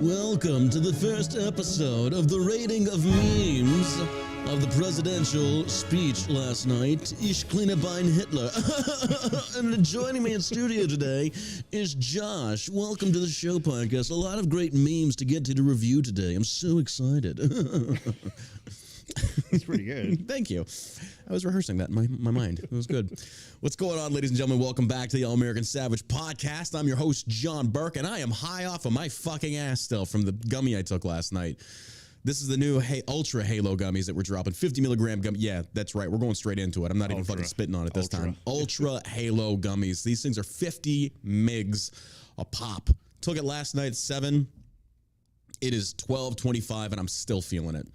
Welcome to the first episode of the rating of memes of the presidential speech last night. Ich kleine Bein Hitler. And joining me in studio today is Josh. Welcome to the show podcast. A lot of great memes to get to review today. I'm so excited. That's pretty good. Thank you. I was rehearsing that in my mind. It was good. What's going on, ladies and gentlemen? Welcome back to the All-American Savage podcast. I'm your host, John Burke, and I am high off of my fucking ass still from the gummy I took last night. This is the new Ultra Halo gummies that we're dropping. 50 milligram gummy. Yeah, that's right. We're going straight into it. I'm not even fucking spitting on it this time. Ultra Halo gummies. These things are 50 migs a pop. Took it last night at 7. It is 12:25, and I'm still feeling it.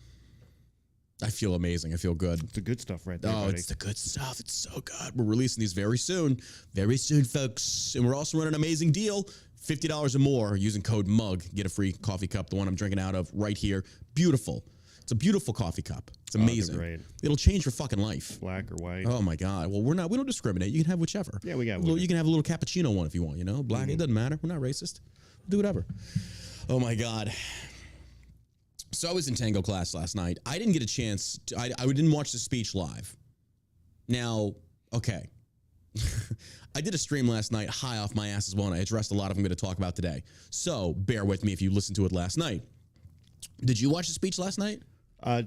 I feel amazing. I feel good. It's the good stuff right there. Oh, buddy. It's the good stuff. It's so good. We're releasing these very soon. Very soon, folks. And we're also running an amazing deal. $50 or more using code MUG. Get a free coffee cup, the one I'm drinking out of right here. Beautiful. It's a beautiful coffee cup. It's amazing. Great. It'll change your fucking life. Black or white. Oh, my God. Well, we don't discriminate. You can have whichever. Yeah, we got one. You can have a little cappuccino one if you want, you know? Black, It doesn't matter. We're not racist. We'll do whatever. Oh, my God. So I was in tango class last night. I didn't get a chance. I didn't watch the speech live. Now, okay. I did a stream last night high off my ass as well, and I addressed a lot of them I'm going to talk about today. So bear with me if you listened to it last night. Did you watch the speech last night?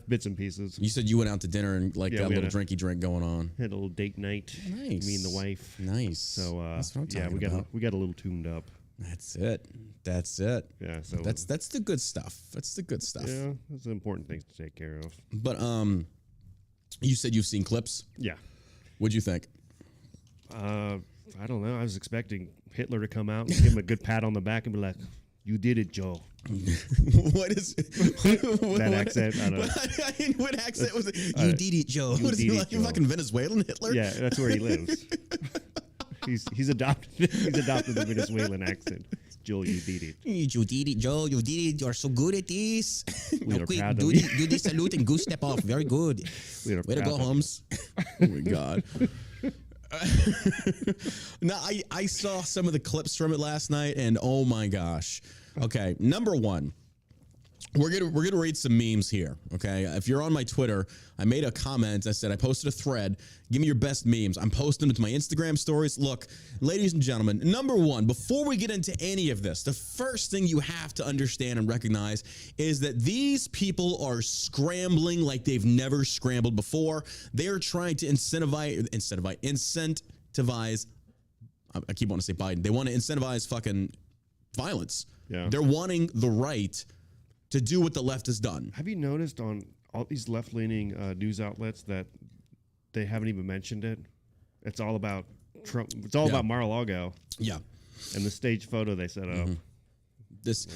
Bits and pieces. You said you went out to dinner and got a little drinky drink going on. Had a little date night. Nice. Me and the wife. Nice. So that's what I'm talking about. We got a little tuned up. That's it. That's it. Yeah. So that's the good stuff. That's the good stuff. Yeah, that's the important things to take care of. But you said you've seen clips. Yeah. What'd you think? I don't know. I was expecting Hitler to come out and give him a good pat on the back and be like, "You did it, Joe." What is that accent? I don't know. What accent was it? You did it, Joe. What is he like? Fucking Venezuelan Hitler? Yeah, that's where he lives. He's adopted. He's adopted the Venezuelan accent. Joe, you did it. You did it, Joe. You did it. You're so good at this. Now, quick, do the salute and go step off. Very good. Way to go, Holmes. Oh my God. Now I saw some of the clips from it last night, and oh my gosh. Okay, number one. We're gonna read some memes here, okay? If you're on my Twitter, I made a comment. I said I posted a thread. Give me your best memes. I'm posting them to my Instagram stories. Look, ladies and gentlemen, number one, before we get into any of this, the first thing you have to understand and recognize is that these people are scrambling like they've never scrambled before. They are trying to incentivize. I keep wanting to say Biden. They want to incentivize fucking violence. Yeah. They're wanting the right to do what the left has done. Have you noticed on all these left-leaning news outlets that they haven't even mentioned it? It's all about Trump. It's all about Mar-a-Lago. Yeah. And the stage photo they set up. This,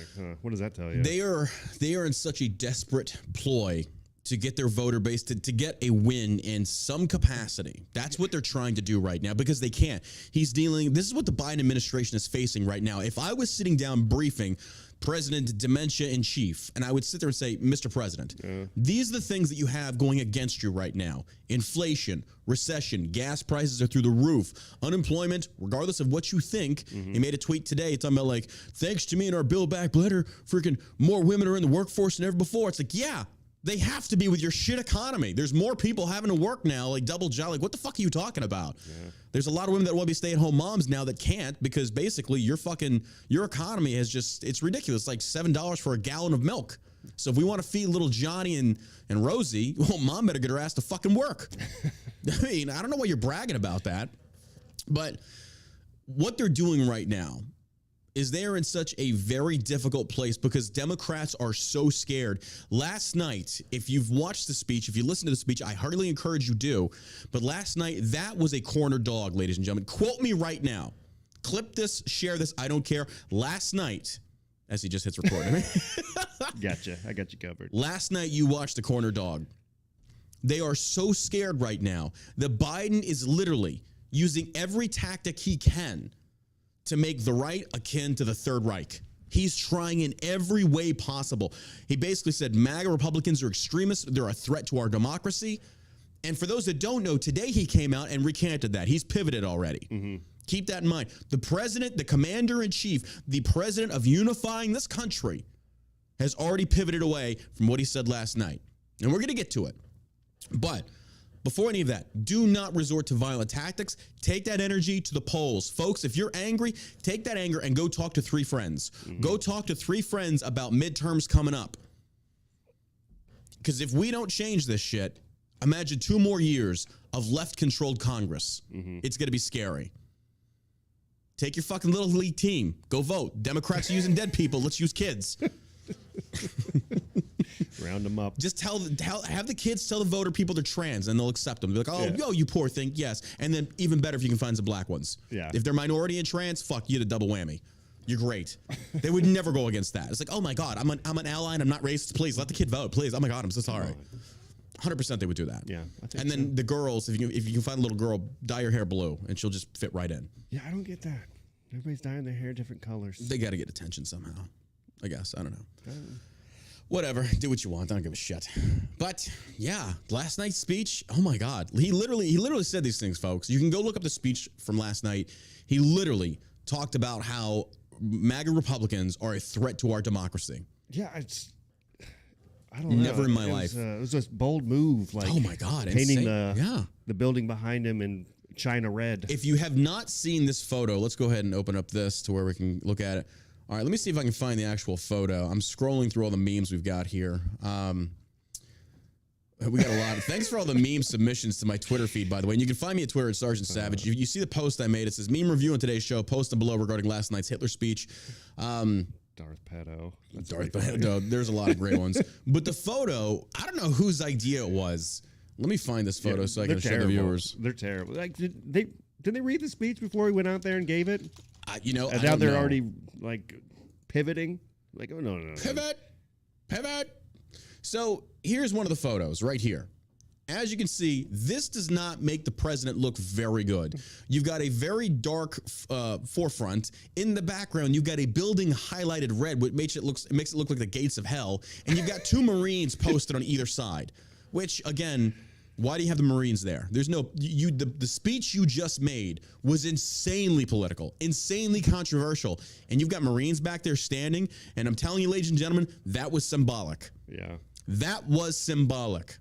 what does that tell you? They are in such a desperate ploy to get their voter base to get a win in some capacity. That's what they're trying to do right now because they can't. This is what the Biden administration is facing right now. If I was sitting down briefing President Dementia in Chief, and I would sit there and say, Mr. President, these are the things that you have going against you right now. Inflation, recession, gas prices are through the roof, unemployment, regardless of what you think. He made a tweet today talking about like, thanks to me and our Build Back Better, freaking more women are in the workforce than ever before. It's like, yeah, they have to be with your shit economy. There's more people having to work now, like double job. Like, what the fuck are you talking about? Yeah. There's a lot of women that want to be stay-at-home moms now that can't because basically your economy has it's ridiculous. It's like $7 for a gallon of milk. So if we want to feed little Johnny and Rosie, well, mom better get her ass to fucking work. I mean, I don't know why you're bragging about that, but what they're doing right now is they're in such a very difficult place because Democrats are so scared. Last night, if you've watched the speech, if you listened to the speech, I heartily encourage you do. But last night, that was a corner dog, ladies and gentlemen. Quote me right now. Clip this, share this, I don't care. Last night, as he just hits record. Gotcha. I got you covered. Last night, you watched the corner dog. They are so scared right now that Biden is literally using every tactic he can to make the right akin to the Third Reich. He's trying in every way possible. He basically said MAGA Republicans are extremists. They're a threat to our democracy. And for those that don't know, today he came out and recanted that. He's pivoted already. Keep that in mind. The president, the commander-in-chief, the president of unifying this country has already pivoted away from what he said last night. And we're going to get to it. But before any of that, do not resort to violent tactics. Take that energy to the polls. Folks, if you're angry, take that anger and go talk to 3 friends. Go talk to 3 friends about midterms coming up. Because if we don't change this shit, imagine 2 more years of left-controlled Congress. It's going to be scary. Take your fucking little league team. Go vote. Democrats are using dead people. Let's use kids. Round them up. Just have the kids tell the voter people they're trans, and they'll accept them. Be like, oh, yo, you poor thing. Yes. And then even better if you can find some black ones. Yeah. If they're minority and trans, fuck, you get a double whammy. You're great. They would never go against that. It's like, oh my God, I'm an ally and I'm not racist. Please let the kid vote. Please. Oh my God, I'm so sorry. 100% they would do that. Yeah. And then the girls, if you can find a little girl, dye her hair blue and she'll just fit right in. Yeah, I don't get that. Everybody's dyeing their hair different colors. They got to get attention somehow. I guess. I don't know. Whatever. Do what you want. I don't give a shit. But yeah, last night's speech. Oh my God. He literally said these things, folks. You can go look up the speech from last night. He literally talked about how MAGA Republicans are a threat to our democracy. Yeah, I don't know. Never in my life. It was a bold move. Like, oh my God. Painting insane. the building behind him in China red. If you have not seen this photo, let's go ahead and open up this to where we can look at it. All right, let me see if I can find the actual photo. I'm scrolling through all the memes we've got here. We got a lot of thanks for all the meme submissions to my Twitter feed, by the way. And you can find me at Twitter at Sergeant Savage. You see the post I made. It says meme review on today's show. Post below regarding last night's Hitler speech. Darth Pedo. Darth Pedo. There's a lot of great ones. But the photo, I don't know whose idea it was. Let me find this photo so I can show the viewers. They're terrible. Like, did they read the speech before he went out there and gave it? And now they're already like pivoting. Like, oh no. Pivot. So here's one of the photos right here. As you can see, this does not make the president look very good. You've got a very dark forefront. In the background, you've got a building highlighted red, which makes it look like the gates of hell. And you've got 2 Marines posted on either side. Which again, why do you have the Marines there? There's no the speech you just made was insanely political, insanely controversial, and you've got Marines back there standing. And I'm telling you, ladies and gentlemen, that was symbolic. Yeah. That was symbolic.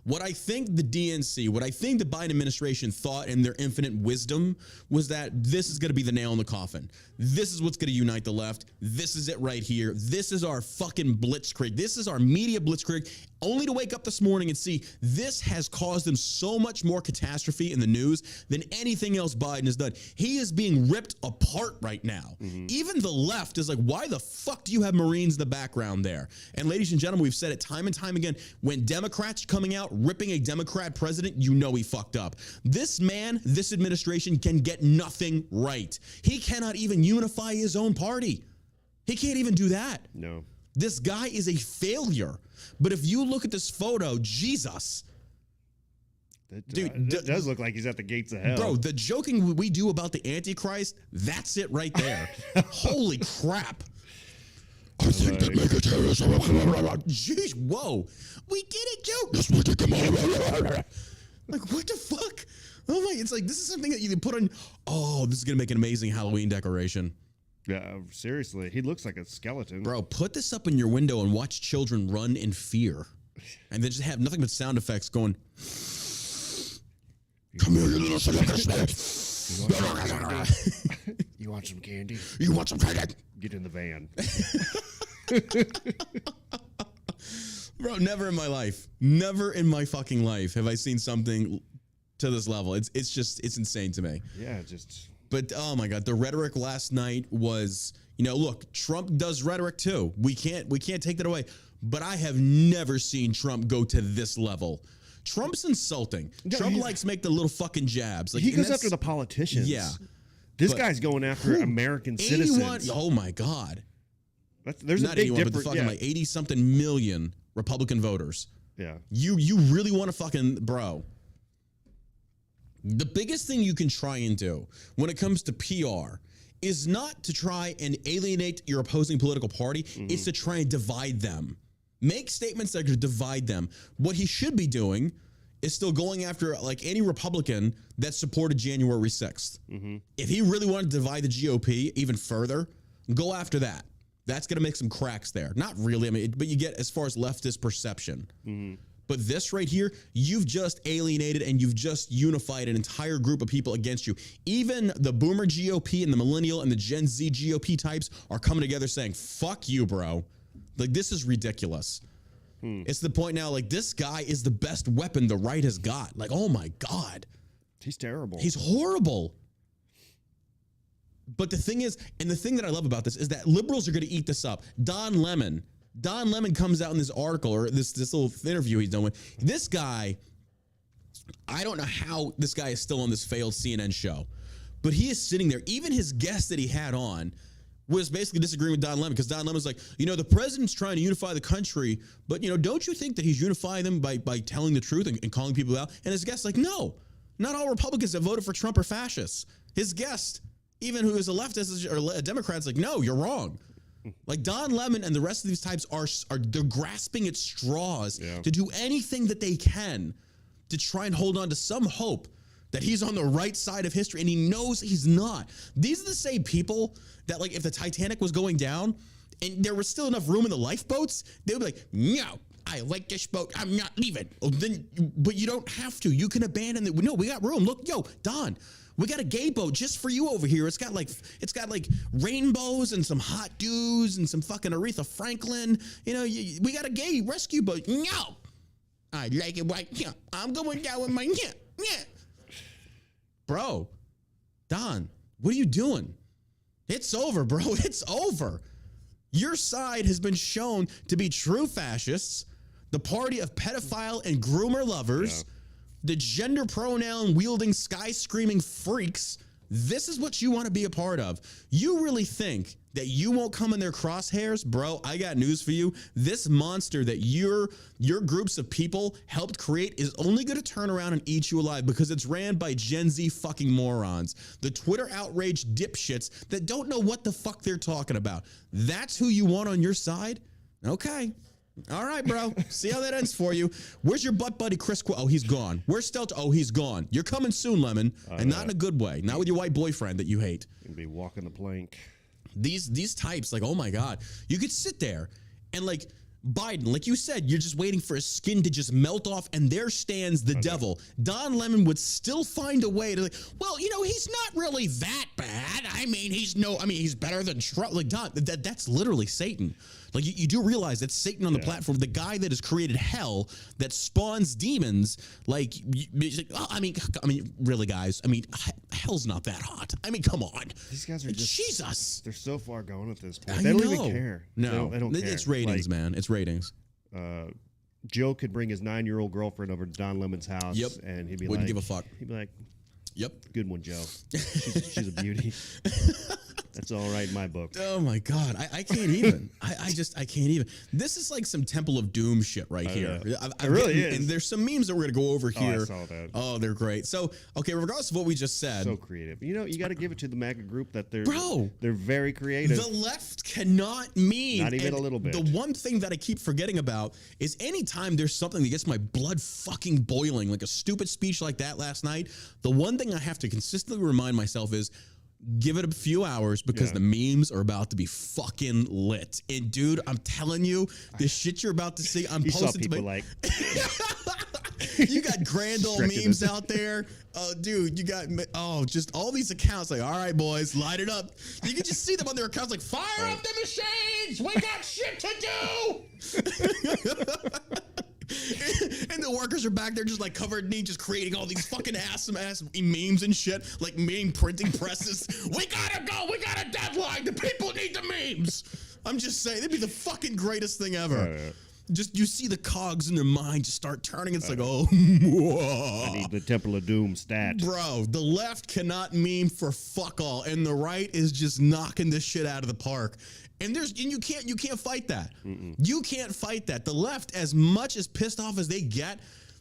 What I think the DNC, what I think the Biden administration thought in their infinite wisdom was that this is going to be the nail in the coffin. This is what's going to unite the left. This is it right here. This is our fucking blitzkrieg. This is our media blitzkrieg, only to wake up this morning and see this has caused them so much more catastrophe in the news than anything else Biden has done. He is being ripped apart right now. Even the left is like, why the fuck do you have Marines in the background there? And ladies and gentlemen, we've said it time and time again, when Democrats coming out ripping a Democrat president, you know he fucked up. This man, this administration can get nothing right. He cannot even unify his own party. He can't even do that. No. This guy is a failure. But if you look at this photo, Jesus. Dude, it does look like he's at the gates of hell. Bro, the joking we do about the Antichrist, that's it right there. Holy crap. I think that mega terrorists are... Jeez, whoa. We get it, Joe. This will take them all. Like, what the fuck? Oh my, it's like, this is something that you can put on... Oh, this is going to make an amazing Halloween decoration. Yeah, seriously. He looks like a skeleton. Bro, put this up in your window and watch children run in fear. And then just have nothing but sound effects going... Come here, you little son of a... You want some candy? You want some candy? Get in the van. Bro, never in my life, never in my fucking life have I seen something to this level. It's insane to me. Yeah, just... But, oh my God, the rhetoric last night was, look, Trump does rhetoric too. We can't take that away. But I have never seen Trump go to this level. Trump's insulting. No, Trump likes to make the little fucking jabs. Like, he goes after the politicians. Yeah. This guy's going after American citizens. Oh my God. There's not a big 81, difference. but the fucking like 80-something million Republican voters. Yeah. You really want to fucking, bro. The biggest thing you can try and do when it comes to PR is not to try and alienate your opposing political party. It's to try and divide them. Make statements that could divide them. What he should be doing is still going after like any Republican that supported January 6th. If he really wanted to divide the GOP even further, go after that. That's going to make some cracks there. Not really, I mean, but you get as far as leftist perception. But this right here, you've just alienated and you've just unified an entire group of people against you. Even the boomer GOP and the millennial and the Gen Z GOP types are coming together saying, fuck you, bro. Like, this is ridiculous. It's the point now, like, this guy is the best weapon the right has got. Like, oh my God. He's terrible. He's horrible. But the thing is, and the thing that I love about this is that liberals are going to eat this up. Don Lemon comes out in this article or this little interview he's done with this guy. I don't know how this guy is still on this failed CNN show, but he is sitting there. Even his guest that he had on was basically disagreeing with Don Lemon because Don Lemon's like, the president's trying to unify the country, but don't you think that he's unifying them by telling the truth and calling people out? And his guest's like, no, not all Republicans that voted for Trump are fascists. His guest, even who is a leftist or a Democrat's like, no, you're wrong. Like Don Lemon and the rest of these types they're grasping at straws to do anything that they can to try and hold on to some hope that he's on the right side of history, and he knows he's not. These are the same people that, like, if the Titanic was going down and there was still enough room in the lifeboats, they would be like, no, I like this boat, I'm not leaving. Oh, but you don't have to. You can abandon it. No, we got room. Look, Don, we got a gay boat just for you over here. It's got like rainbows and some hot dudes and some fucking Aretha Franklin. We got a gay rescue boat. No, I like it right here. I'm going down with my yeah. Bro, Don, what are you doing? It's over, bro. It's over. Your side has been shown to be true fascists, the party of pedophile and groomer lovers, the gender pronoun wielding, sky screaming freaks. This is what you want to be a part of. You really think that you won't come in their crosshairs? Bro, I got news for you. This monster that your groups of people helped create is only going to turn around and eat you alive because it's ran by Gen Z fucking morons. The Twitter outrage dipshits that don't know what the fuck they're talking about. That's who you want on your side? Okay. All right, bro. See how that ends for you. Where's your butt buddy, Chris? Oh, he's gone. Where's Stelter? Oh, he's gone. You're coming soon, Lemon, and not in a good way. Not with your white boyfriend that you hate. Gonna be walking the plank. These types, like, oh my God, you could sit there and, like, Biden, like you said, you're just waiting for his skin to just melt off, and there stands the devil. Don Lemon would still find a way to, like, well, he's not really that bad. He's better than Trump. Like, Don, that's literally Satan. Like, you do realize that's Satan on the platform, the guy that has created hell, that spawns demons. Like, really, guys. Hell's not that hot. Come on. These guys are just Jesus. They're so far gone at this point. They don't even care. No, they don't care. It's ratings, man. It's ratings. Joe could bring his 9-year-old girlfriend over to Don Lemon's house, and he'd be Wouldn't give a fuck. He'd be like, "Yep, good one, Joe. She's a beauty." That's all right in my book. Oh my God, I can't even. I can't even. This is like some Temple of Doom shit right here. It really is. And there's some memes that we're gonna go over here. I saw that. Oh, they're great. So, okay, regardless of what we just said, so creative. You got to give it to the MAGA group that they're very creative. The left cannot mean not even a little bit. The one thing that I keep forgetting about is anytime there's something that gets my blood fucking boiling, like a stupid speech like that last night, the one thing I have to consistently remind myself is, give it a few hours because the memes are about to be fucking lit. And dude, I'm telling you, the shit you're about to see, I'm posting to my you got grand old memes out there. Oh, dude, you got just all these accounts like, all right, boys, light it up. You can just see them on their accounts like, fire up the machines. We got shit to do. And the workers are back there just like covered in ink, just creating all these fucking ass memes and shit, like meme printing presses. We gotta go. We got a deadline. The people need the memes. I'm just saying, it'd be the fucking greatest thing ever. Just you see the cogs in their mind just start turning. It's like, oh, I need the Temple of Doom stat. Bro, the left cannot meme for fuck all, and the right is just knocking this shit out of the park. And you can't fight that. You can't fight that. The left, as much as pissed off as they get,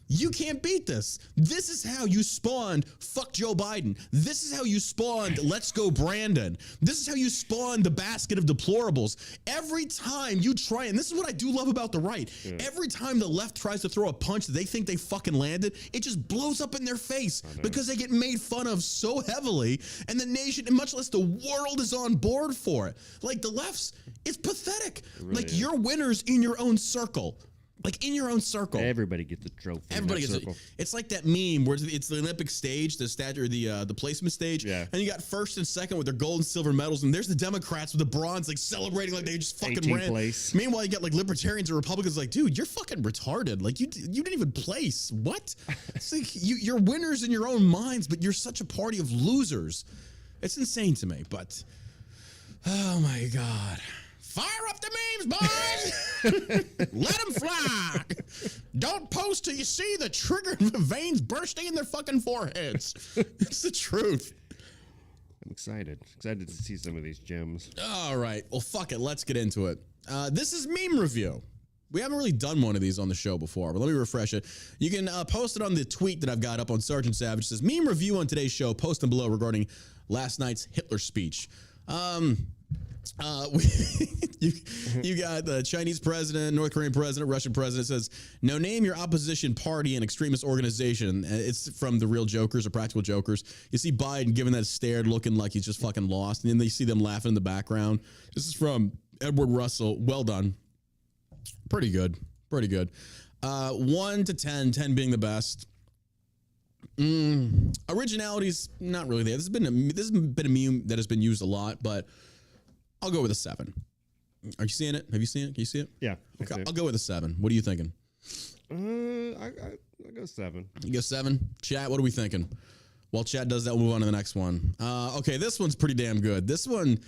You can't beat this. This is how you spawned fuck Joe Biden. This is how you spawned let's go Brandon. This is how you spawned the basket of deplorables. Every time you try, and this is what I do love about the right, every time the left tries to throw a punch that they think they fucking landed, it just blows up in their face because they get made fun of so heavily, and the nation, and much less the world, is on board for it. Like the left's, it's pathetic. Really like is. you're winners in your own circle. Like in your own circle. Everybody gets a trophy. Everybody gets it. It's like that meme where it's the Olympic stage, the statue, or the placement stage, and you got first and second with their gold and silver medals, and there's the Democrats with the bronze, like celebrating like they just fucking ran. Place. Meanwhile, you got like libertarians or Republicans like, dude, you're fucking retarded. Like you didn't even place. What? It's like you're winners in your own minds, but you're such a party of losers. It's insane to me. But oh my god. Fire up the memes, boys! Let them fly! Don't post till you see the trigger veins bursting in their fucking foreheads. It's the truth. I'm excited. Excited to see some of these gems. All right. Well, fuck it. Let's get into it. This is meme review. We haven't really done one of these on the show before, but let me refresh it. You can post it on the tweet that I've got up on Sergeant Savage. It says, meme review on today's show. Post them below regarding last night's Hitler speech. You got the Chinese president, North Korean president, Russian president says, no, name your opposition party and extremist organization. It's from the Real Jokers or Practical Jokers. You see Biden giving that stare, looking like he's just fucking lost. And then you see them laughing in the background. This is from Edward Russell. Well done. Pretty good. Pretty good. 1 to 10, 10 being the best. Originality's not really there. This has been a meme that has been used a lot, but I'll go with a 7. Are you seeing it? Have you seen it? Can you see it? Yeah. Okay, I'll go with a 7. What are you thinking? I go 7. You go 7? Chat, what are we thinking? While chat does that, we'll move on to the next one. Okay, this one's pretty damn good. This one,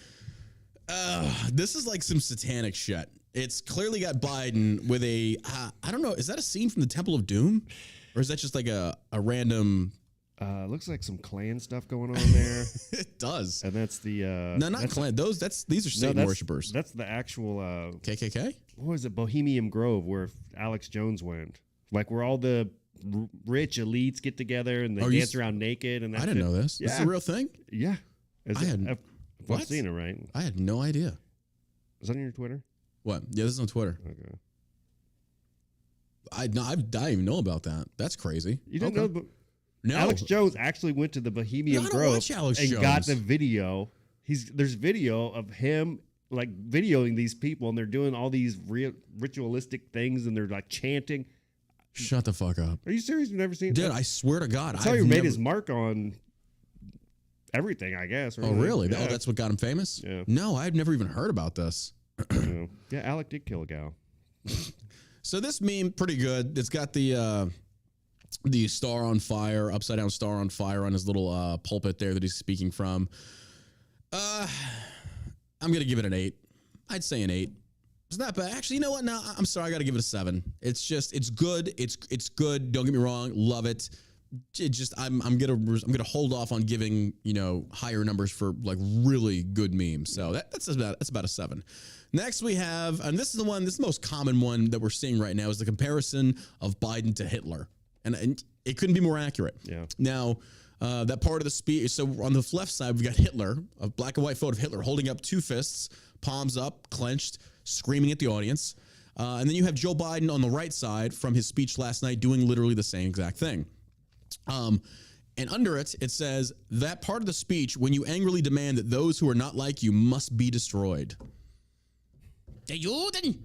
this is like some satanic shit. It's clearly got Biden with a, I don't know, is that a scene from the Temple of Doom? Or is that just like a random... Looks like some Klan stuff going on there. It does. And that's the no, not Klan. These are Satan worshipers. That's the actual KKK. What was it? Bohemian Grove, where Alex Jones went. Like where all the rich elites get together and they dance around naked. And I didn't know this. Yeah. This is a real thing. Yeah. I've seen it, right? I had no idea. Is that on your Twitter? What? Yeah, this is on Twitter. Okay. I didn't even know about that. That's crazy. You didn't know, but no. Alex Jones actually went to the Bohemian Grove and got the video. There's video of him like videoing these people, and they're doing all these ritualistic things, and they're like chanting. Shut the fuck up. Are you serious? You've never seen it? Dude, I swear to God. That's how he made his mark on everything, I guess. Oh, really? Yeah. Oh, that's what got him famous? Yeah. No, I've never even heard about this. Yeah, Alec did kill a gal. So this meme, pretty good. It's got the star on fire, upside down star on fire on his little pulpit there that he's speaking from. I'm going to give it an 8. I'd say an 8. It's not bad. Actually, you know what? No, I'm sorry. I got to give it a 7. It's good. It's good. Don't get me wrong. Love it. I'm gonna hold off on giving higher numbers for like really good memes. So that's about a 7. Next we have, and this is the most common one that we're seeing right now, is the comparison of Biden to Hitler, and it couldn't be more accurate. Yeah. Now that part of the speech. So on the left side we've got Hitler, a black and white photo of Hitler holding up 2 fists, palms up, clenched, screaming at the audience, and then you have Joe Biden on the right side from his speech last night doing literally the same exact thing. And under it says, that part of the speech when you angrily demand that those who are not like you must be destroyed. The Juden!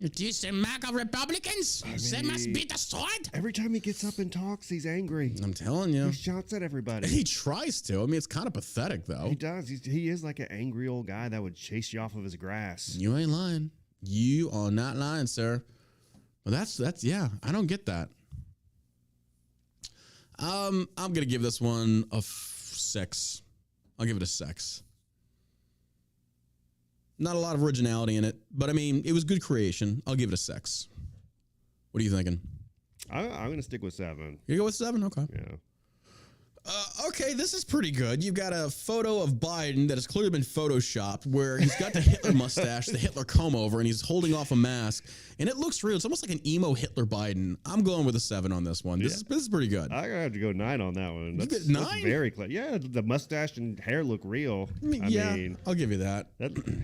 These MAGA Republicans, they must be destroyed. Every time he gets up and talks, he's angry. I'm telling you. He shouts at everybody. He tries to. I mean, it's kind of pathetic, though. He does. He is like an angry old guy that would chase you off of his grass. You ain't lying. You are not lying, sir. Well, that's yeah. I don't get that. I'm gonna give this one a 6. I'll give it a 6. Not a lot of originality in it, but I mean, it was good creation. I'll give it a 6. What are you thinking? I'm gonna stick with 7. You go with 7? Okay. Yeah. Okay, this is pretty good. You've got a photo of Biden that has clearly been photoshopped where he's got the Hitler mustache, the Hitler comb over, and he's holding off a mask. And it looks real. It's almost like an emo Hitler Biden. I'm going with a 7 on this one. This is pretty good. I have to go 9 on that one. That's 9? That's very clear. Yeah, the mustache and hair look real. I mean, I'll give you that.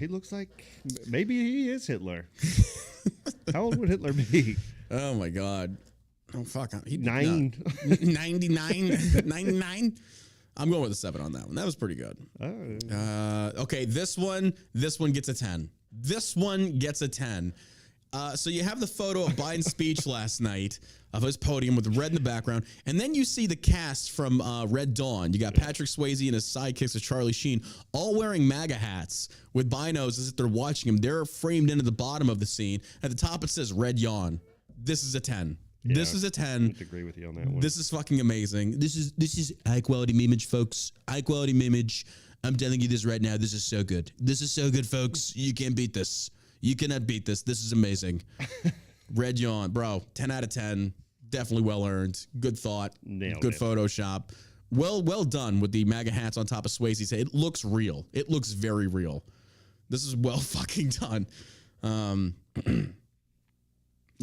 He looks like maybe he is Hitler. How old would Hitler be? Oh, my God. Oh, fuck. 99. 99? I'm going with a 7 on that one. That was pretty good. Okay, this one gets a 10. This one gets a 10. So you have the photo of Biden's speech last night of his podium with red in the background, and then you see the cast from Red Dawn. You got Patrick Swayze and his sidekicks of Charlie Sheen, all wearing MAGA hats with binos as if they're watching him. They're framed into the bottom of the scene. At the top it says Red Yawn. This is a 10. Yeah, this is a 10. I agree with you on that one. This is fucking amazing. This is high quality memeage, folks. High quality memeage. I'm telling you this right now. This is so good. This is so good, folks. You can't beat this. You cannot beat this. This is amazing. Red Yawn, bro. 10 out of 10. Definitely well earned. Good thought. Good Photoshop. Well done with the MAGA hats on top of Swayze. It looks real. It looks very real. This is well fucking done.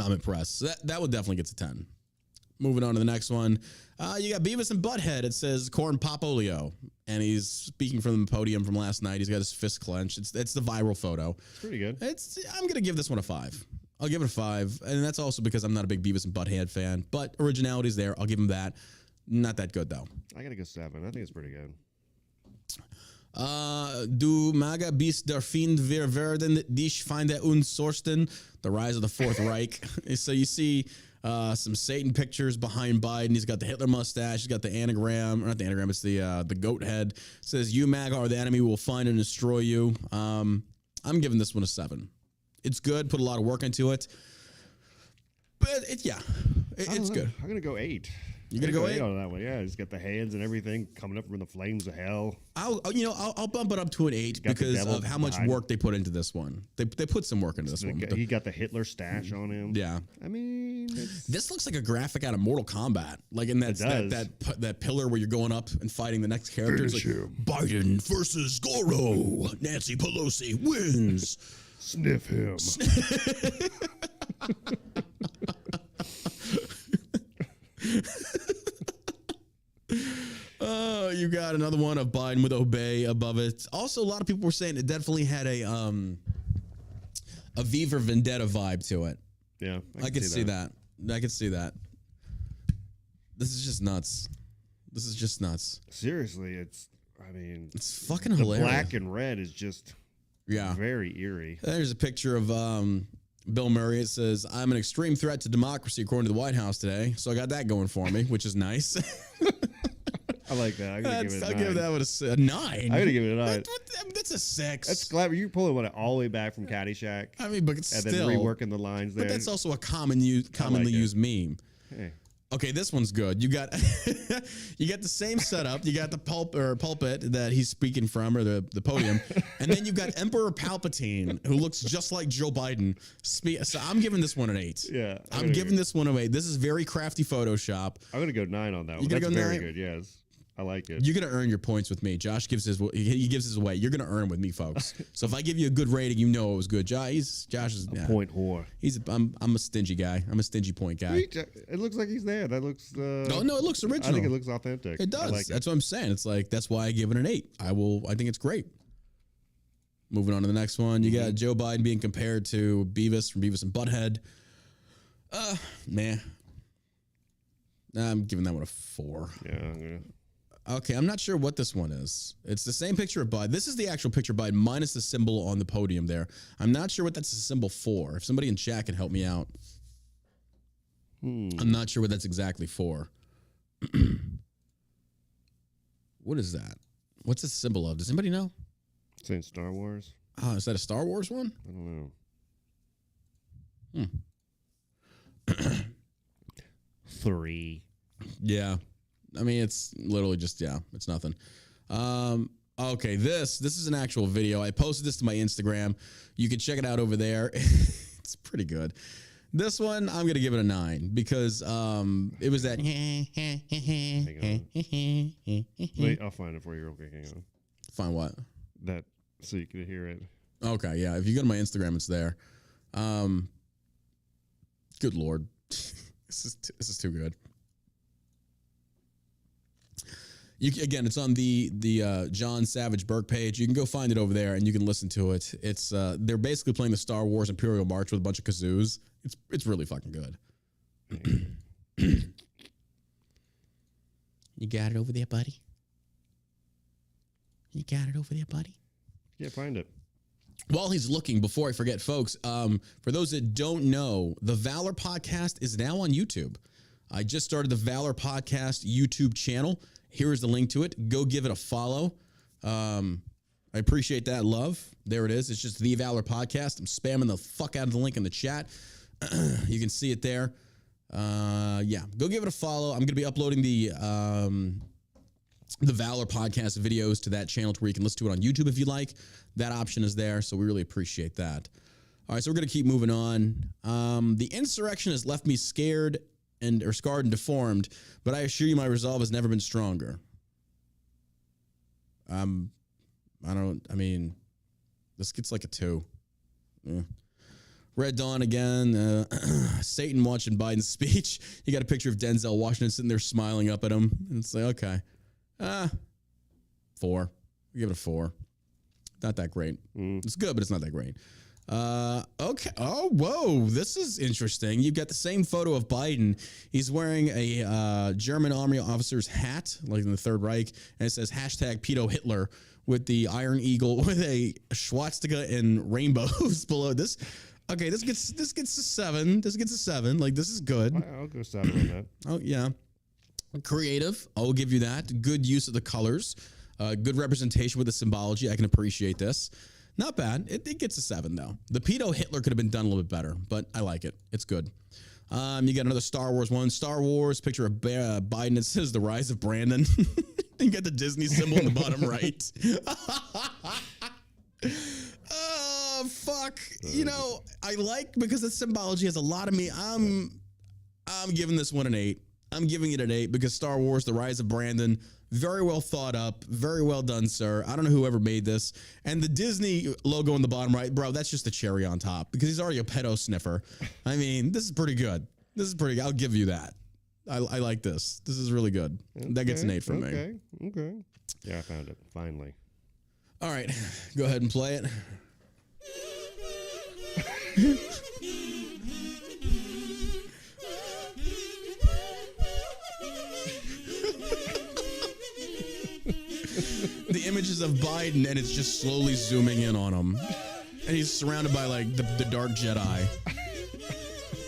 I'm impressed. That one definitely gets a 10. Moving on to the next one. You got Beavis and Butthead. It says Corn Popolio. And he's speaking from the podium from last night. He's got his fist clenched. It's the viral photo. It's pretty good. I'm going to give this one a 5. I'll give it a 5. And that's also because I'm not a big Beavis and Butthead fan. But originality's there. I'll give him that. Not that good, though. I got to go 7. I think it's pretty good. Du Maga bis der Fiend wir werden dich Feinde unsorsten. The rise of the Fourth Reich. So you see some Satan pictures behind Biden. He's got the Hitler mustache. He's got the anagram. Or not the anagram. It's the goat head. It says, "You MAGA are the enemy. We will find and destroy you." I'm giving this one a 7. It's good. Put a lot of work into it. But it's good. I'm gonna go 8. You're gonna go 8 on that one? Yeah, he's got the hands and everything coming up from the flames of hell. I'll bump it up to an 8 because of how much work they put into this one. They put some work into this one. He got the Hitler stash on him. Yeah, I mean, this looks like a graphic out of Mortal Kombat, like in that pillar where you're going up and fighting the next character. It's like, Biden versus Goro. Nancy Pelosi wins. Sniff him. Oh, you got another one of Biden with obey above it. Also, a lot of people were saying it definitely had a V for Vendetta vibe to it. Yeah, I could see that. I could see that. This is just nuts. This is just nuts. Seriously, it's fucking hilarious. Black and red is just very eerie. There's a picture of Bill Murray. It says, "I'm an extreme threat to democracy," according to the White House today. So I got that going for me, which is nice. I like that. I'm gonna give it a 9. I'll give that one a 9. I'm gonna give it a 9. That's a 6. That's clever. You're pulling one all the way back from Caddyshack. I mean, but it's and still then reworking the lines there. But that's also a commonly used meme. Hey. Okay, this one's good. You got the same setup. You got the pulpit that he's speaking from, or the podium, and then you've got Emperor Palpatine, who looks just like Joe Biden. So I'm giving this one an 8. Yeah, I'm giving this one an 8. This is very crafty Photoshop. I'm gonna go 9 on that one. That's very good. Yes. I like it. You're gonna earn your points with me. Josh gives his away. You're gonna earn with me, folks. So if I give you a good rating, you know it was good. Josh is a point whore. I'm a stingy guy. I'm a stingy point guy. It looks like he's there. That looks. Oh no, it looks original. I think it looks authentic. It does. That's what I'm saying. It's like that's why I give it an 8. I think it's great. Moving on to the next one, you got Joe Biden being compared to Beavis from Beavis and Butthead. I'm giving that one a 4. Yeah. Okay, I'm not sure what this one is. It's the same picture of Biden. This is the actual picture of Biden minus the symbol on the podium there. I'm not sure what that's a symbol for. If somebody in chat can help me out. I'm not sure what that's exactly for. What is that? What's the symbol of? Does anybody know? It's in Star Wars. Oh, is that a Star Wars one? I don't know. 3. Yeah. I mean, it's literally just, it's nothing. Okay, this is an actual video. I posted this to my Instagram. You can check it out over there. It's pretty good. This one, I'm going to give it a 9 because it was that. Hang on. Wait, I'll find it for you real quick. Hang on. Find what? That so you can hear it. Okay, yeah. If you go to my Instagram, it's there. Good Lord. This is too good. Again, it's on the John Savage Burke page. You can go find it over there, and you can listen to it. It's they're basically playing the Star Wars Imperial March with a bunch of kazoos. It's really fucking good. You got it over there, buddy? You got it over there, buddy? Yeah, find it. While he's looking, before I forget, folks, for those that don't know, the Valor Podcast is now on YouTube. I just started the Valor Podcast YouTube channel. Here is the link to it. Go give it a follow. I appreciate that love. There it is. It's just the Valor Podcast. I'm spamming the fuck out of the link in the chat. You can see it there. Yeah, go give it a follow. I'm going to be uploading the Valor Podcast videos to that channel to where you can listen to it on YouTube if you like. That option is there, so we really appreciate that. All right, so we're going to keep moving on. The insurrection has left me scared or scarred and deformed, but I assure you my resolve has never been stronger. This gets like a 2. Yeah. Red Dawn again. Satan watching Biden's speech. You got a picture of Denzel Washington sitting there smiling up at him. And it's like, okay. 4. We give it a 4. Not that great. It's good, but it's not that great. Okay. Oh, whoa. This is interesting. You've got the same photo of Biden. He's wearing a German army officer's hat, like in the Third Reich, and it says #Pedo Hitler with the Iron Eagle with a swastika and rainbows below this. Okay, this gets a 7. This gets a 7. Like, this is good. I'll go 7 on that. Oh yeah, creative. I'll give you that. Good use of the colors. Good representation with the symbology. I can appreciate this. Not bad. It gets a 7, though. The pedo Hitler could have been done a little bit better, but I like it. It's good. You got another Star Wars one. Star Wars, picture of Biden. It says The Rise of Brandon. You got the Disney symbol in the bottom right. Oh, fuck. You know, I like, because the symbology has a lot of me. I'm giving this one an 8. I'm giving it an 8 because Star Wars, The Rise of Brandon, very well thought up, very well done, sir. I don't know whoever made this. And the Disney logo in the bottom right, bro, that's just the cherry on top because he's already a pedo sniffer. I mean, this is pretty good. This is pretty good. I'll give you that. I like this. This is really good. Okay, that gets an 8 from me. Okay. Yeah, I found it, finally. All right, go ahead and play it. The images of Biden, and it's just slowly zooming in on him. And he's surrounded by, like, the Dark Jedi.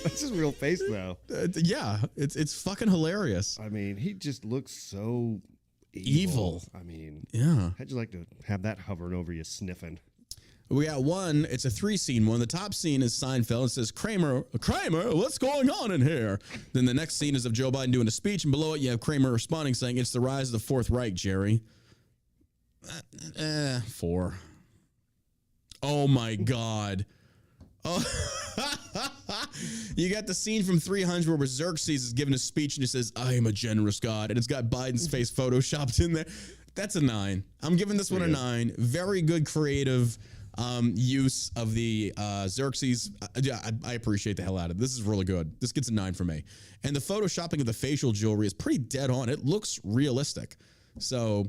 That's his real face, though. Yeah, it's fucking hilarious. I mean, he just looks so evil. I mean, yeah. How'd you like to have that hovering over you, sniffing? We got one. It's a 3-scene one. The top scene is Seinfeld. It says, Kramer, what's going on in here? Then the next scene is of Joe Biden doing a speech, and below it you have Kramer responding saying, it's the rise of the Fourth Reich, Jerry. 4. Oh my God. Oh, you got the scene from 300 where Xerxes is giving a speech and he says, I am a generous God. And it's got Biden's face photoshopped in there. That's a 9. I'm giving this one a 9. Very good creative use of the Xerxes. I appreciate the hell out of it. This is really good. This gets a 9 from me. And the photoshopping of the facial jewelry is pretty dead on. It looks realistic. So,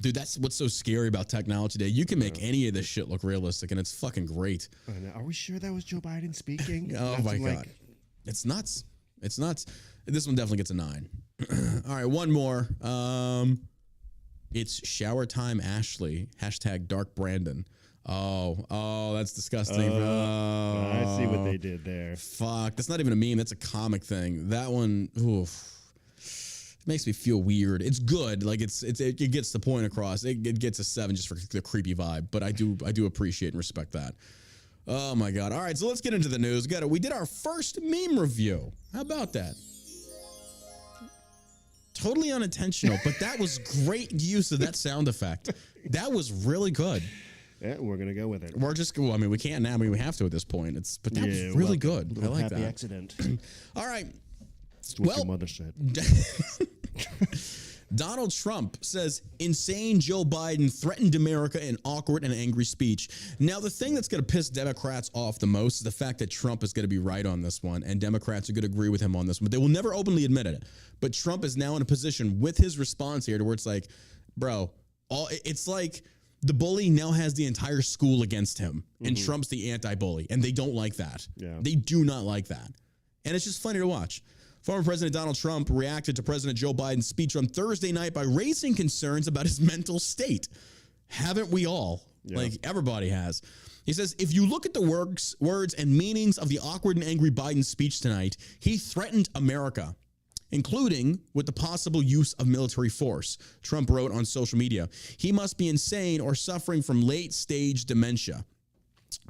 dude, that's what's so scary about technology today. You can make any of this shit look realistic, and it's fucking great. Are we sure that was Joe Biden speaking? Oh, my God. It's nuts. It's nuts. This one definitely gets a 9. All right, one more. It's Shower Time Ashley. #Dark Brandon. Oh, that's disgusting. I see what they did there. Fuck. That's not even a meme. That's a comic thing. That one, oof. Makes me feel weird. It's good. Like it gets the point across. It gets a 7 just for the creepy vibe. But I do appreciate and respect that. Oh my God. All right, so let's get into the news. We did our first meme review. How about that? Totally unintentional, but that was great use of that sound effect. That was really good. Yeah, we're gonna go with it. We're just. Well, I mean, we can't now. I mean, we have to at this point. But that was really good. I like happy that. Accident. All right. That's what your mother said. Donald Trump says insane Joe Biden threatened America in awkward and angry speech. Now, the thing that's going to piss Democrats off the most is the fact that Trump is going to be right on this one, and Democrats are going to agree with him on this one. But they will never openly admit it. But Trump is now in a position with his response here to where it's like, bro, it's like the bully now has the entire school against him, and Trump's the anti-bully, and they don't like that. Yeah. They do not like that. And it's just funny to watch. Former President Donald Trump reacted to President Joe Biden's speech on Thursday night by raising concerns about his mental state. Haven't we all? Yeah. Like, everybody has. He says, if you look at the words and meanings of the awkward and angry Biden speech tonight, he threatened America, including with the possible use of military force. Trump wrote on social media, he must be insane or suffering from late-stage dementia.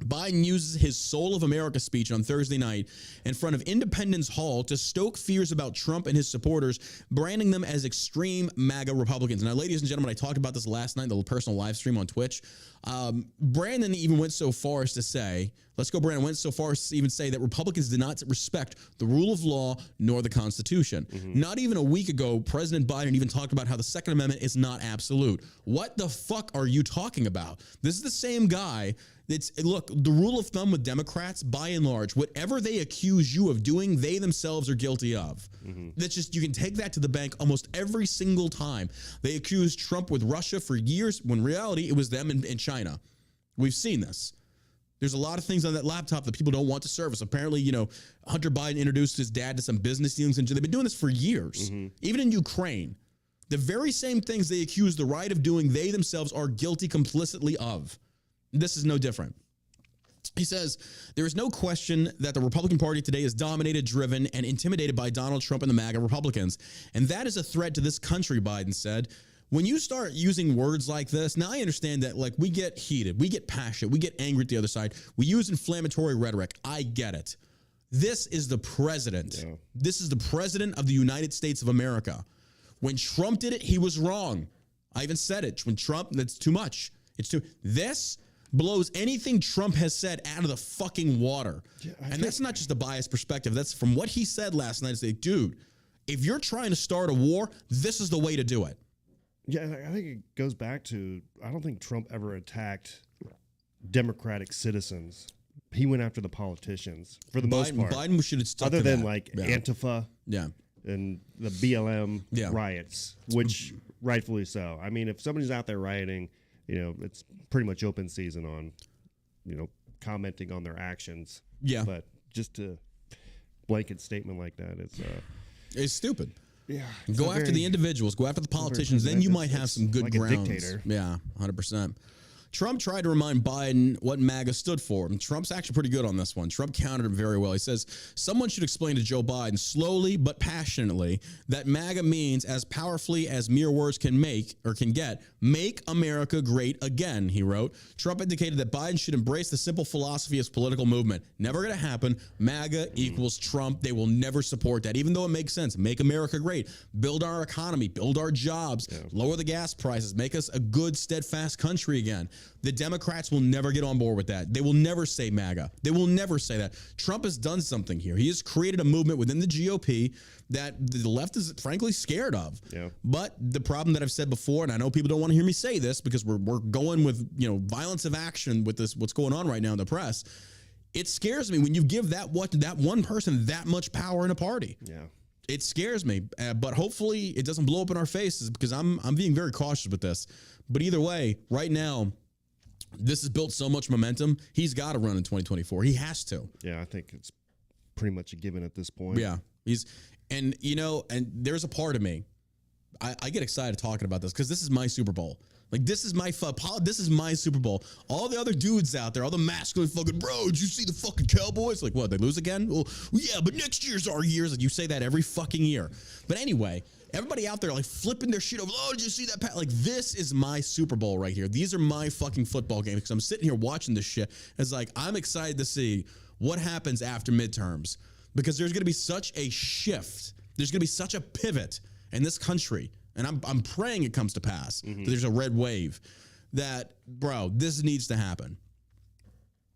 Biden uses his Soul of America speech on Thursday night in front of Independence Hall to stoke fears about Trump and his supporters, branding them as extreme MAGA Republicans. Now, ladies and gentlemen, I talked about this last night, the personal live stream on Twitch. Brandon even went so far as to say, went so far as to even say that Republicans did not respect the rule of law nor the Constitution. Not even a week ago, President Biden even talked about how the Second Amendment is not absolute. What the fuck are you talking about? This is the same guy. Look, the rule of thumb with Democrats, by and large, whatever they accuse you of doing, they themselves are guilty of. That's just, you can take that to the bank almost every single time. They accused Trump with Russia for years, when in reality, it was them in China. We've seen this. There's a lot of things on that laptop that people don't want to service. Apparently, Hunter Biden introduced his dad to some business dealings, and they've been doing this for years. Even in Ukraine. The very same things they accuse the right of doing, they themselves are guilty complicitly of. This is no different. He says, there is no question that the Republican Party today is dominated, driven, and intimidated by Donald Trump and the MAGA Republicans. And that is a threat to this country, Biden said. When you start using words like this, now I understand that, like, we get heated, we get passionate, we get angry at the other side. We use inflammatory rhetoric. I get it. This is the president. Yeah. This is the president of the United States of America. When Trump did it, he was wrong. I even said it. When Trump, that's too much. This blows anything Trump has said out of the fucking water. Yeah, and that's not just a biased perspective. That's from what he said last night. Say, dude, if you're trying to start a war, this is the way to do it. Yeah, I think it goes back to, I don't think Trump ever attacked Democratic citizens. He went after the politicians for the most part. Biden should have stuck other to than that. Like Antifa and the BLM riots, which rightfully so. I mean, if somebody's out there rioting, it's pretty much open season on, commenting on their actions. Yeah. But just a blanket statement like that, it's stupid. Yeah. Go after the individuals. Go after the politicians. Then you might have some good grounds. A dictator. Yeah, 100%. Trump tried to remind Biden what MAGA stood for, and Trump's actually pretty good on this one. Trump countered him very well. He says, someone should explain to Joe Biden slowly but passionately that MAGA means as powerfully as mere words can get, make America great again, he wrote. Trump indicated that Biden should embrace the simple philosophy of his political movement. Never going to happen. MAGA equals Trump. They will never support that, even though it makes sense. Make America great. Build our economy. Build our jobs. Yeah. Lower the gas prices. Make us a good, steadfast country again. The Democrats will never get on board with that. They will never say MAGA. They will never say that. Trump has done something here. He has created a movement within the GOP that the left is frankly scared of. Yeah. But the problem that I've said before, and I know people don't want to hear me say this because we're going with violence of action with this, what's going on right now in the press. It scares me when you give that one person that much power in a party. Yeah. It scares me, but hopefully it doesn't blow up in our faces because I'm being very cautious with this. But either way, right now, this has built so much momentum. He's got to run in 2024. He has to. Yeah, I think it's pretty much a given at this point. Yeah, and there's a part of me, I get excited talking about this because this is my Super Bowl. Like, this is my Super Bowl. All the other dudes out there, all the masculine fucking, bro, did you see the fucking Cowboys? Like, what, they lose again? Well, yeah, but next year's our year. And you say that every fucking year. But anyway, everybody out there like flipping their shit over. Oh, did you see that? Like, this is my Super Bowl right here. These are my fucking football games because I'm sitting here watching this shit. It's like, I'm excited to see what happens after midterms because there's going to be such a shift. There's going to be such a pivot in this country. And I'm praying it comes to pass. There's a red wave. that, bro, this needs to happen.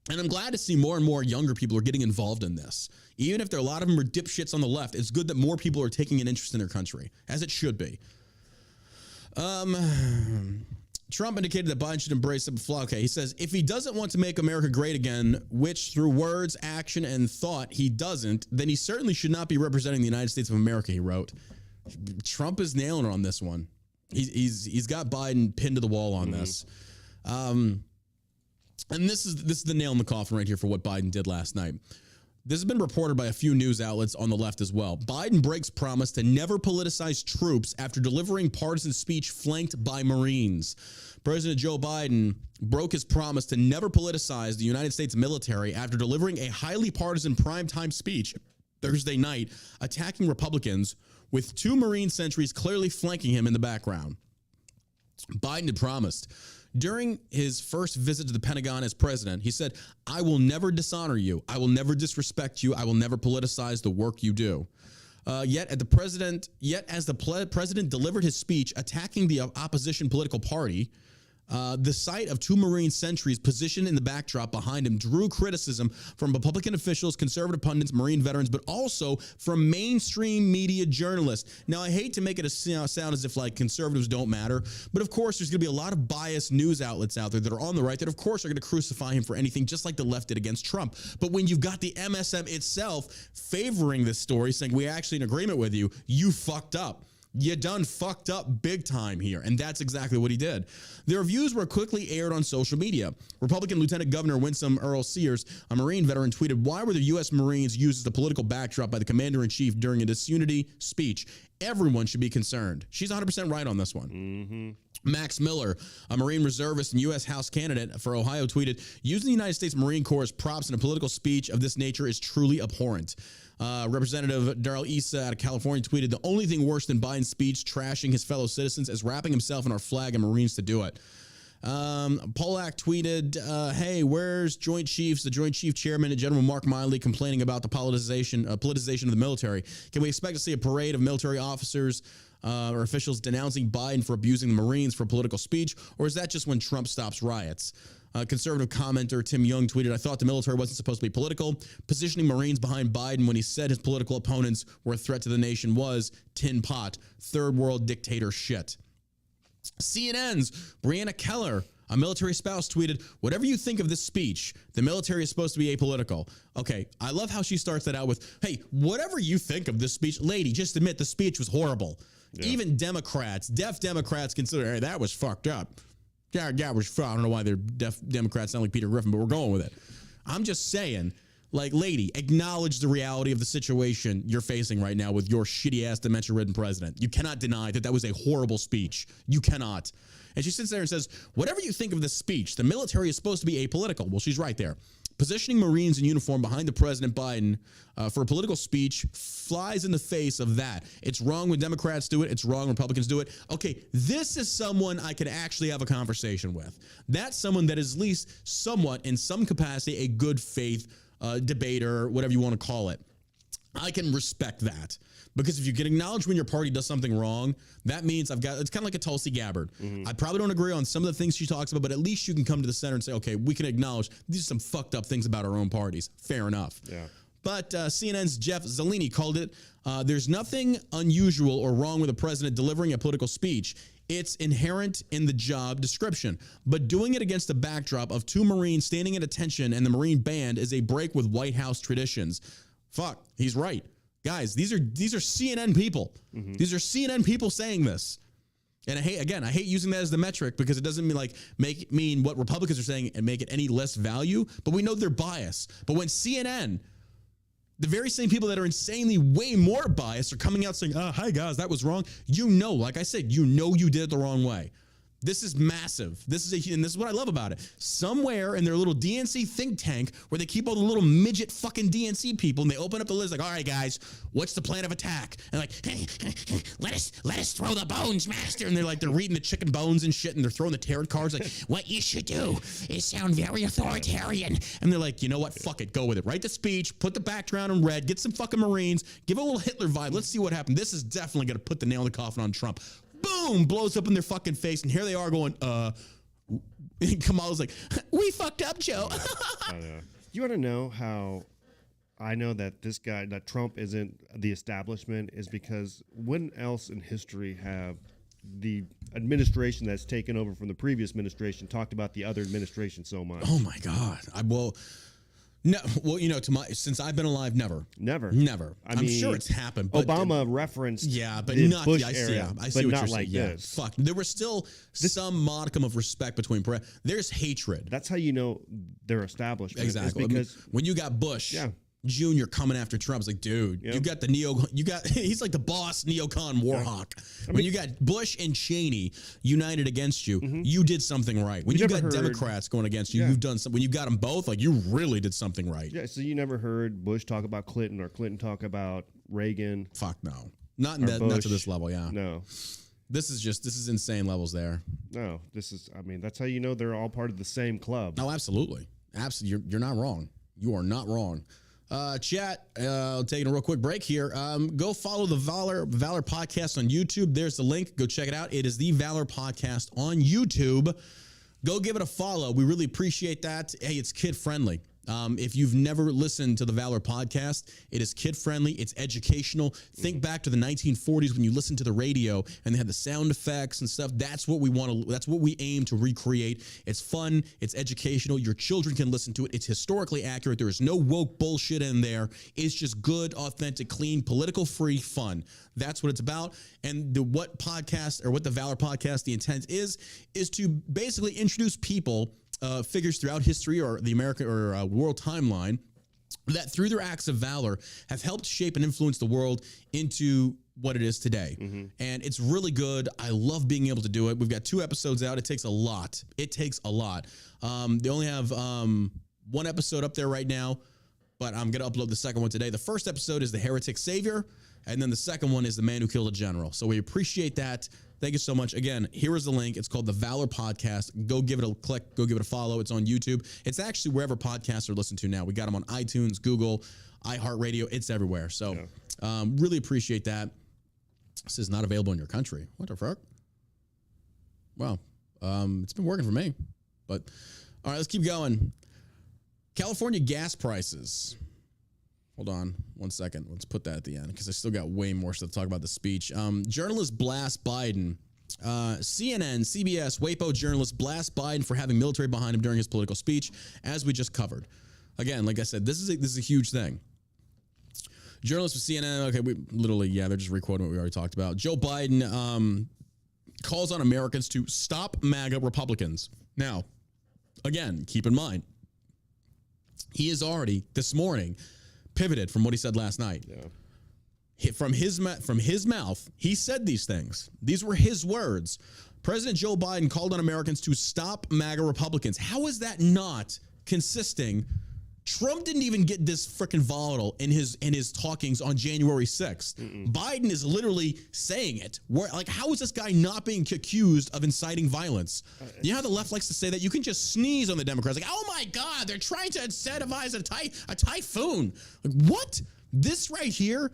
And I'm glad to see more and more younger people are getting involved in this. Even if a lot of them are dipshits on the left, it's good that more people are taking an interest in their country, as it should be. Trump indicated that Biden should embrace the flaw. Okay, he says, if he doesn't want to make America great again, which through words, action, and thought he doesn't, then he certainly should not be representing the United States of America, he wrote. Trump is nailing it on this one. He's got Biden pinned to the wall on this. And this is the nail in the coffin right here for what Biden did last night. This has been reported by a few news outlets on the left as well. Biden breaks promise to never politicize troops after delivering partisan speech flanked by Marines. President Joe Biden broke his promise to never politicize the United States military after delivering a highly partisan primetime speech Thursday night, attacking Republicans with 2 Marine sentries clearly flanking him in the background. Biden had promised. During his first visit to the Pentagon as president, he said, I will never dishonor you. I will never disrespect you. I will never politicize the work you do. Yet as the president delivered his speech attacking the opposition political party, the sight of 2 Marine sentries positioned in the backdrop behind him drew criticism from Republican officials, conservative pundits, Marine veterans, but also from mainstream media journalists. Now, I hate to make it sound as if like conservatives don't matter, but of course there's going to be a lot of biased news outlets out there that are on the right that of course are going to crucify him for anything, just like the left did against Trump. But when you've got the MSM itself favoring this story, saying we're actually in agreement with you, you fucked up. You done fucked up big time here. And that's exactly what he did. Their views were quickly aired on social media. Republican Lieutenant Governor Winsome Earl Sears, a Marine veteran, tweeted, why were the U.S. Marines used as a political backdrop by the commander-in-chief during a disunity speech? Everyone should be concerned. She's 100% right on this one. Mm-hmm. Max Miller, a Marine reservist and U.S. House candidate for Ohio, tweeted, using the United States Marine Corps as props in a political speech of this nature is truly abhorrent. Representative Darrell Issa out of California tweeted, the only thing worse than Biden's speech trashing his fellow citizens is wrapping himself in our flag and Marines to do it. Polak tweeted, hey, where's Joint Chiefs, the Joint Chief Chairman and General Mark Miley complaining about the politicization of the military? Can we expect to see a parade of military officers or officials denouncing Biden for abusing the Marines for political speech, or is that just when Trump stops riots? Conservative commenter Tim Young tweeted, I thought the military wasn't supposed to be political. Positioning Marines behind Biden when he said his political opponents were a threat to the nation was tin pot, third world dictator shit. CNN's Brianna Keller, a military spouse, tweeted, whatever you think of this speech, the military is supposed to be apolitical. Okay, I love how she starts that out with, hey, whatever you think of this speech, lady, just admit the speech was horrible. Yeah. Even Democrats, deaf Democrats consider, hey, that was fucked up. Yeah, I don't know why they're deaf Democrats sound like Peter Griffin, but we're going with it. I'm just saying, like, lady, acknowledge the reality of the situation you're facing right now with your shitty-ass dementia-ridden president. You cannot deny that was a horrible speech. You cannot. And she sits there and says, whatever you think of this speech, the military is supposed to be apolitical. Well, she's right there. Positioning Marines in uniform behind the President Biden for a political speech flies in the face of that. It's wrong when Democrats do it. It's wrong when Republicans do it. Okay, this is someone I can actually have a conversation with. That's someone that is at least somewhat, in some capacity, a good faith debater, whatever you want to call it. I can respect that. Because if you can acknowledge when your party does something wrong, that means it's kind of like a Tulsi Gabbard. Mm-hmm. I probably don't agree on some of the things she talks about, but at least you can come to the center and say, okay, we can acknowledge these are some fucked up things about our own parties. Fair enough. Yeah. But CNN's Jeff Zellini called it, there's nothing unusual or wrong with a president delivering a political speech. It's inherent in the job description. But doing it against the backdrop of 2 Marines standing at attention and the Marine band is a break with White House traditions. Fuck, he's right. Guys, these are CNN people. Mm-hmm. These are CNN people saying this. And I hate using that as the metric because it doesn't mean what Republicans are saying and make it any less value, but we know they're biased. But when CNN, the very same people that are insanely way more biased are coming out saying, hi guys, that was wrong. Like I said, you did it the wrong way. This is massive. And this is what I love about it. Somewhere in their little DNC think tank where they keep all the little midget fucking DNC people and they open up the list like, all right, guys, what's the plan of attack? And like, hey, let us throw the bones, master. And they're reading the chicken bones and shit and they're throwing the tarot cards like, what you should do is sound very authoritarian. And they're like, you know what? Fuck it. Go with it. Write the speech, put the background in red, get some fucking Marines, give a little Hitler vibe. Let's see what happens. This is definitely going to put the nail in the coffin on Trump. Boom, blows up in their fucking face, and here they are going, And Kamala's like, we fucked up, Joe. I know. You want to know how I know that this guy, that Trump isn't the establishment, is because when else in history have the administration that's taken over from the previous administration talked about the other administration so much? Oh my God. Since I've been alive, never. I'm sure it's happened. But Obama referenced, but the not Bush I era, see but what not you're like saying. this. Fuck. There was still some modicum of respect between. There's hatred. That's how you know they're establishment. Exactly. Because when you got Bush. Yeah. Junior coming after Trump. It's like, dude, you got he's like the boss neocon warhawk. When you got Bush and Cheney united against you, you did something right. When you got Democrats going against you, you've done something. When you got them both, like you really did something right. Yeah, so you never heard Bush talk about Clinton or Clinton talk about Reagan? Fuck no. Not to this level, yeah. No. This is insane levels there. No, that's how you know they're all part of the same club. Oh, absolutely. Absolutely. You're not wrong. You are not wrong. Chat, taking a real quick break here. Go follow the Valor Podcast on YouTube. There's the link. Go check it out. It is the Valor Podcast on YouTube. Go give it a follow. We really appreciate that. Hey, it's kid friendly. If you've never listened to the Valor Podcast, it is kid-friendly. It's educational. Think back to the 1940s when you listened to the radio and they had the sound effects and stuff. That's what we want to. That's what we aim to recreate. It's fun. It's educational. Your children can listen to it. It's historically accurate. There is no woke bullshit in there. It's just good, authentic, clean, political-free fun. That's what it's about. And the Valor Podcast, the intent is to basically introduce people. Figures throughout history or the American or world timeline that through their acts of valor have helped shape and influence the world into what it is today. And it's really good. I love being able to do it. We've got 2 episodes out. It takes a lot. They only have 1 episode up there right now, but I'm going to upload the second one today. The first episode is The Heretic Savior, and then the second one is The Man Who Killed a General. So we appreciate that. Thank you so much. Again, here is the link. It's called The Valor Podcast. Go give it a click. Go give it a follow. It's on YouTube. It's actually wherever podcasts are listened to now. We got them on iTunes, Google, iHeartRadio. It's everywhere. So really appreciate that. This is not available in your country. What the fuck? Well, it's been working for me. But all right, let's keep going. California gas prices. Hold on 1 second. Let's put that at the end because I still got way more stuff to talk about the speech. Journalist blast Biden. CNN, CBS, WAPO journalist blast Biden for having military behind him during his political speech, as we just covered. Again, like I said, this is a huge thing. Journalist with CNN. Okay, they're just requoting what we already talked about. Joe Biden calls on Americans to stop MAGA Republicans. Now, again, keep in mind, he is already this morning pivoted from what he said last night. From his mouth, he said these things. These were his words. President Joe Biden called on Americans to stop MAGA Republicans. How is that not consisting? Trump didn't even get this freaking volatile in his talkings on January 6th. Biden is literally saying it. How is this guy not being accused of inciting violence? You know how the left likes to say that? You can just sneeze on the Democrats. Like, oh my God, they're trying to incentivize a typhoon. Like, what? This right here?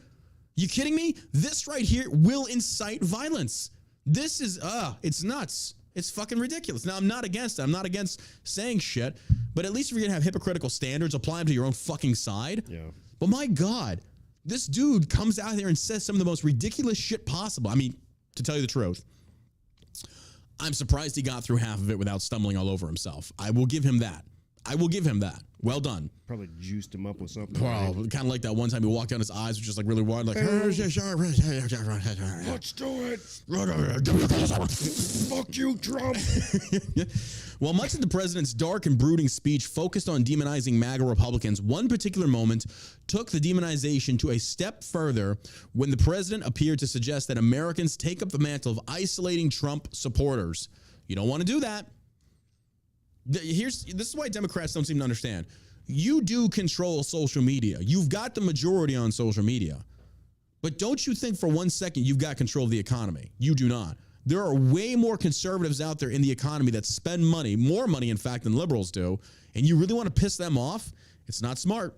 You kidding me? This right here will incite violence. This is, it's nuts. It's fucking ridiculous. Now, I'm not against it. I'm not against saying shit, but at least if you're going to have hypocritical standards, apply them to your own fucking side. Yeah. But my God, this dude comes out there and says some of the most ridiculous shit possible. I mean, to tell you the truth, I'm surprised he got through half of it without stumbling all over himself. I will give him that. Well done. Probably juiced him up with something. Well, kind of like that one time he walked down, his eyes were just like really wide, like, let's do it. Fuck you, Trump. While much of the president's dark and brooding speech focused on demonizing MAGA Republicans, one particular moment took the demonization to a step further when the president appeared to suggest that Americans take up the mantle of isolating Trump supporters. You don't want to do that. This is why Democrats don't seem to understand. You do control social media. You've got the majority on social media. But don't you think for 1 second you've got control of the economy. You do not. There are way more conservatives out there in the economy that spend money, more money, in fact, than liberals do. And you really want to piss them off? It's not smart.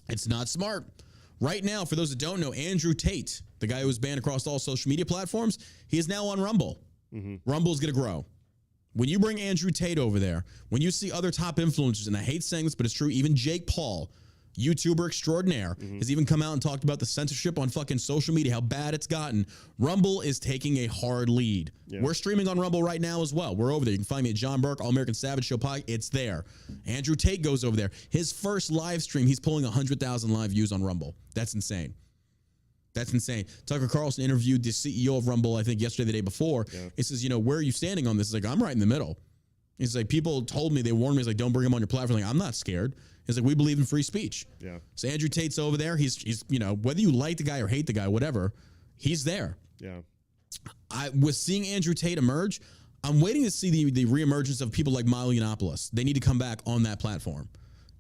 It's not smart. Right now, for those that don't know, Andrew Tate, the guy who was banned across all social media platforms, he is now on Rumble. Rumble is going to grow. When you bring Andrew Tate over there, when you see other top influencers, and I hate saying this, but it's true, even Jake Paul, YouTuber extraordinaire, has even come out and talked about the censorship on fucking social media, how bad it's gotten. Rumble is taking a hard lead. Yeah. We're streaming on Rumble right now as well. We're over there. You can find me at John Burke, All American Savage Show Podcast. It's there. Andrew Tate goes over there. His first live stream, he's pulling 100,000 live views on Rumble. That's insane. That's insane. Tucker Carlson interviewed the CEO of Rumble, I think yesterday, the day before. Yeah. He says, where are you standing on this? He's like, I'm right in the middle. He's like, people told me, they warned me, he's like, don't bring him on your platform. Like, I'm not scared. He's like, we believe in free speech. Yeah. So Andrew Tate's over there. He's whether you like the guy or hate the guy, whatever, he's there. Yeah. I was seeing Andrew Tate emerge. I'm waiting to see the reemergence of people like Milo Yiannopoulos. They need to come back on that platform.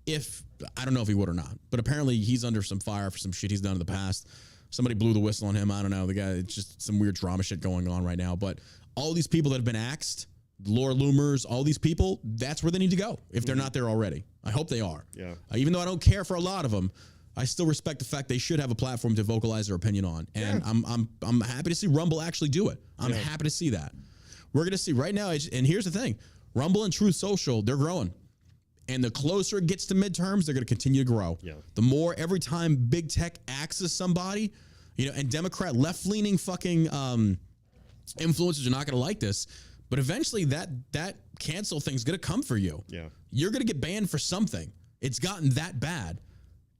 I don't know if he would or not, but apparently he's under some fire for some shit he's done in the past. Somebody blew the whistle on him. I don't know. The guy, it's just some weird drama shit going on right now. But all these people that have been axed, Laura Loomers, all these people, that's where they need to go if they're not there already. I hope they are. Yeah. Even though I don't care for a lot of them, I still respect the fact they should have a platform to vocalize their opinion on. And I'm happy to see Rumble actually do it. I'm happy to see that. We're going to see right now, and here's the thing. Rumble and Truth Social, they're growing. And the closer it gets to midterms, they're going to continue to grow. Yeah. The more, every time big tech axes somebody, and Democrat left-leaning fucking influencers are not going to like this, but eventually that cancel thing's going to come for you. Yeah. You're going to get banned for something. It's gotten that bad.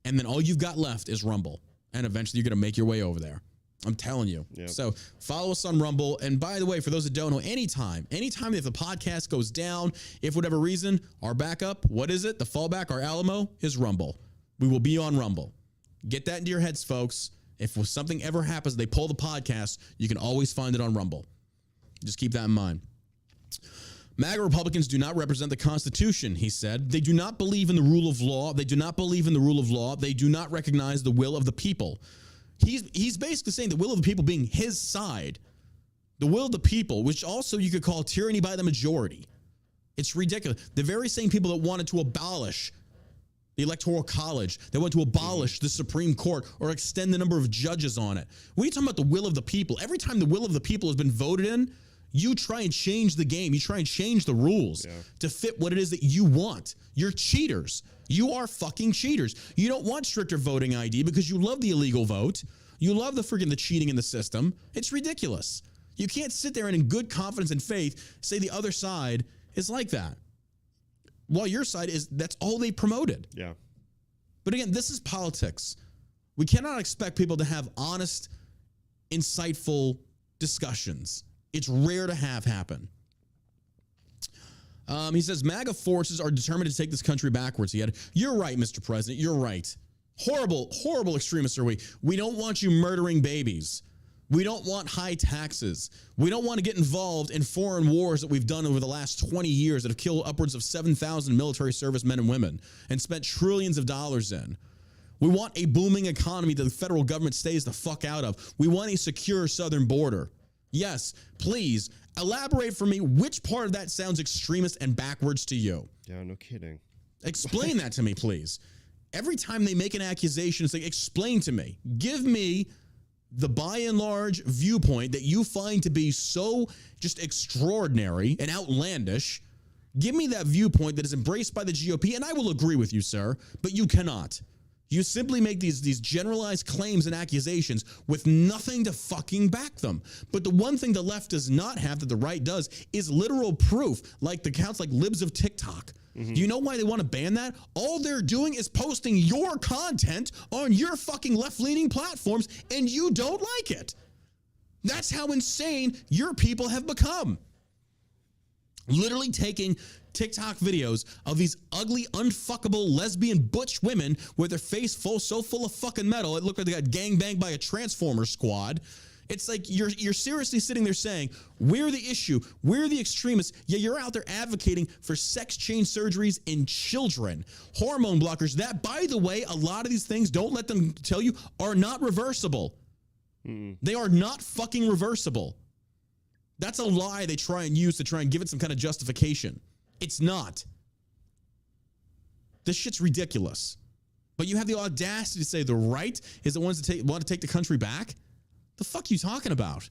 And then all you've got left is Rumble. And eventually you're going to make your way over there. I'm telling you. Yep. So follow us on Rumble. And by the way, for those that don't know, anytime if the podcast goes down, if for whatever reason, our backup, what is it? The fallback, our Alamo is Rumble. We will be on Rumble. Get that into your heads, folks. If something ever happens, they pull the podcast, you can always find it on Rumble. Just keep that in mind. MAGA Republicans do not represent the Constitution, he said. They do not believe in the rule of law. They do not believe in the rule of law. They do not recognize the will of the people. He's basically saying the will of the people being his side. The will of the people, which also you could call tyranny by the majority. It's ridiculous. The very same people that wanted to abolish the Electoral College, they want to abolish the Supreme Court or extend the number of judges on it. When you talking about the will of the people, every time the will of the people has been voted in, you try and change the game. You try and change the rules to fit what it is that you want. You're cheaters. You are fucking cheaters. You don't want stricter voting ID because you love the illegal vote. You love the cheating in the system. It's ridiculous. You can't sit there and in good confidence and faith say the other side is like that. While your side that's all they promoted. Yeah. But again, this is politics. We cannot expect people to have honest, insightful discussions. It's rare to have happen. He says, MAGA forces are determined to take this country backwards. You're right, Mr. President. You're right. Horrible, horrible extremists are we. We don't want you murdering babies. We don't want high taxes. We don't want to get involved in foreign wars that we've done over the last 20 years that have killed upwards of 7,000 military service men and women and spent trillions of dollars in. We want a booming economy that the federal government stays the fuck out of. We want a secure southern border. Yes, please elaborate for me which part of that sounds extremist and backwards to you. Yeah, no kidding. Explain that to me, please. Every time they make an accusation, it's like, explain to me. Give me the by and large viewpoint that you find to be so just extraordinary and outlandish. Give me that viewpoint that is embraced by the GOP, and I will agree with you, sir, but you cannot. You simply make these generalized claims and accusations with nothing to fucking back them. But the one thing the left does not have that the right does is literal proof, like the accounts like Libs of TikTok. Mm-hmm. Do you know why they want to ban that? All they're doing is posting your content on your fucking left-leaning platforms, and you don't like it. That's how insane your people have become. Literally taking TikTok videos of these ugly, unfuckable, lesbian, butch women with their face so full of fucking metal, it looked like they got gangbanged by a Transformer squad. It's like you're seriously sitting there saying, we're the issue, we're the extremists, yet you're out there advocating for sex change surgeries in children, hormone blockers, that, by the way, a lot of these things, don't let them tell you, are not reversible. They are not fucking reversible. That's a lie they try and use to try and give it some kind of justification. It's not. This shit's ridiculous. But you have the audacity to say the right is the ones that want to take the country back? The fuck you talking about?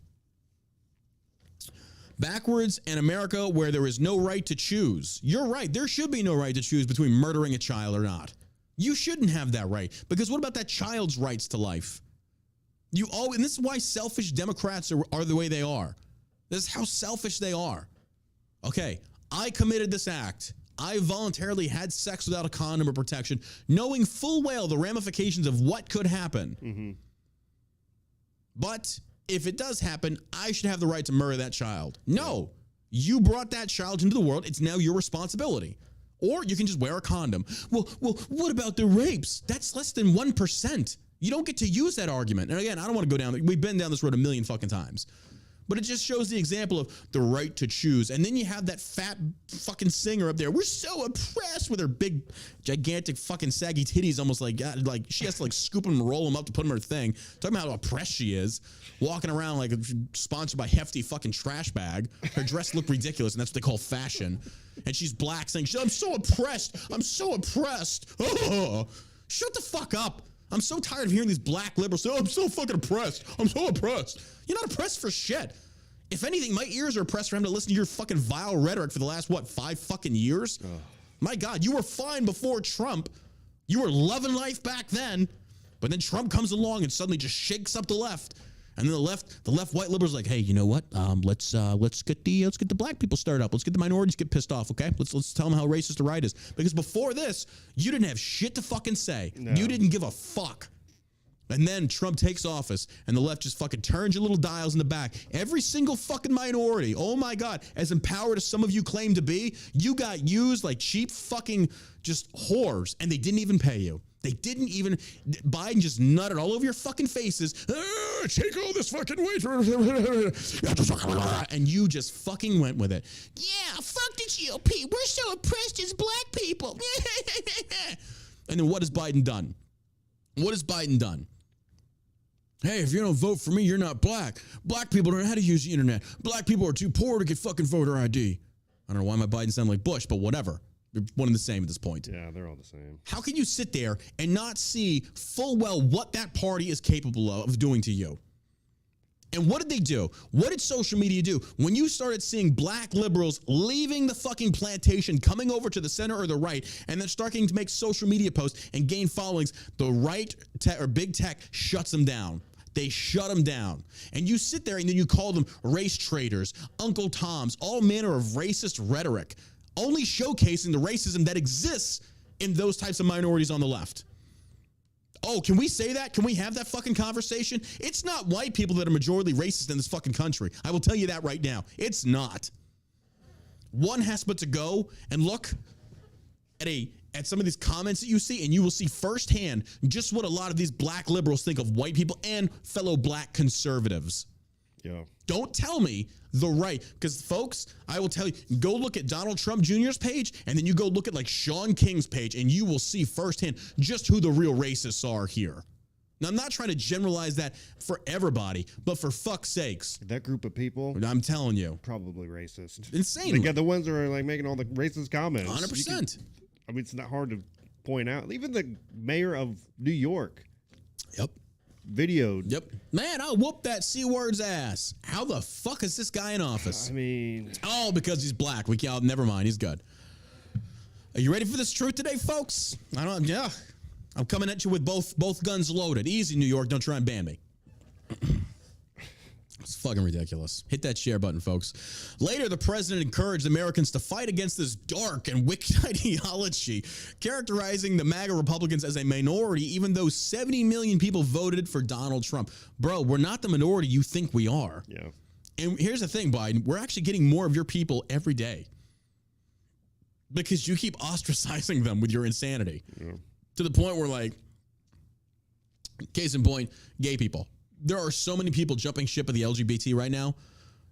Backwards in America where there is no right to choose. You're right. There should be no right to choose between murdering a child or not. You shouldn't have that right. Because what about that child's rights to life? And this is why selfish Democrats are the way they are. This is how selfish they are. Okay, I committed this act. I voluntarily had sex without a condom or protection, knowing full well the ramifications of what could happen. Mm-hmm. But if it does happen, I should have the right to murder that child. No, you brought that child into the world. It's now your responsibility. Or you can just wear a condom. Well, what about the rapes? That's less than 1%. You don't get to use that argument. And again, I don't want to go down. We've been down this road a million fucking times. But it just shows the example of the right to choose. And then you have that fat fucking singer up there. We're so oppressed with her big, gigantic fucking saggy titties, almost like she has to like scoop them and roll them up to put them in her thing. Talking about how oppressed she is. Walking around like sponsored by Hefty fucking trash bag. Her dress looked ridiculous, and that's what they call fashion. And she's black saying, I'm so oppressed. I'm so oppressed. Oh, shut the fuck up. I'm so tired of hearing these black liberals say, I'm so fucking oppressed. I'm so oppressed. You're not oppressed for shit. If anything, my ears are oppressed for him to listen to your fucking vile rhetoric for the last, 5 fucking years? Oh. My God, you were fine before Trump. You were loving life back then. But then Trump comes along and suddenly just shakes up the left. And then the left white liberals like, hey, you know what? Let's get the black people stirred up. Let's get the minorities get pissed off. Okay, let's tell them how racist the right is. Because before this, you didn't have shit to fucking say. No. You didn't give a fuck. And then Trump takes office, and the left just fucking turns your little dials in the back. Every single fucking minority, oh my God, as empowered as some of you claim to be, you got used like cheap fucking just whores, and they didn't even pay you. They didn't even, Biden just nutted all over your fucking faces. Take all this fucking weight. And you just fucking went with it. Yeah, fuck the GOP. We're so oppressed as black people. And then what has Biden done? What has Biden done? Hey, if you don't vote for me, you're not black. Black people don't know how to use the internet. Black people are too poor to get fucking voter ID. I don't know why my Biden sound like Bush, but whatever. They're one and the same at this point. Yeah, they're all the same. How can you sit there and not see full well what that party is capable of doing to you? And what did they do? What did social media do? When you started seeing black liberals leaving the fucking plantation, coming over to the center or the right, and then starting to make social media posts and gain followings, the right or big tech shuts them down. They shut them down. And you sit there and then you call them race traitors, Uncle Toms, all manner of racist rhetoric, only showcasing the racism that exists in those types of minorities on the left. Oh, can we say that? Can we have that fucking conversation? It's not white people that are majority racist in this fucking country. I will tell you that right now. It's not. One has but to go and look at some of these comments that you see, and you will see firsthand just what a lot of these black liberals think of white people and fellow black conservatives. Yeah. Don't tell me the right, because folks, I will tell you, go look at Donald Trump Jr.'s page, and then you go look at like Sean King's page, and you will see firsthand just who the real racists are here. Now, I'm not trying to generalize that for everybody, but for fuck's sakes. That group of people, I'm telling you. Probably racist. Insane. They got the ones that are like making all the racist comments. 100%. I mean, it's not hard to point out. Even the mayor of New York. Yep. Videoed. Yep. Man, I'll whoop that C-word's ass. How the fuck is this guy in office? I mean. Oh, because he's black. Never mind. He's good. Are you ready for this truth today, folks? Yeah. I'm coming at you with both guns loaded. Easy, New York. Don't try and ban me. It's fucking ridiculous. Hit that share button, folks. Later, the president encouraged Americans to fight against this dark and wicked ideology, characterizing the MAGA Republicans as a minority, even though 70 million people voted for Donald Trump. Bro, we're not the minority you think we are. Yeah. And here's the thing, Biden. We're actually getting more of your people every day because you keep ostracizing them with your insanity. Yeah. To the point where, like, case in point, gay people. There are so many people jumping ship of the LGBT right now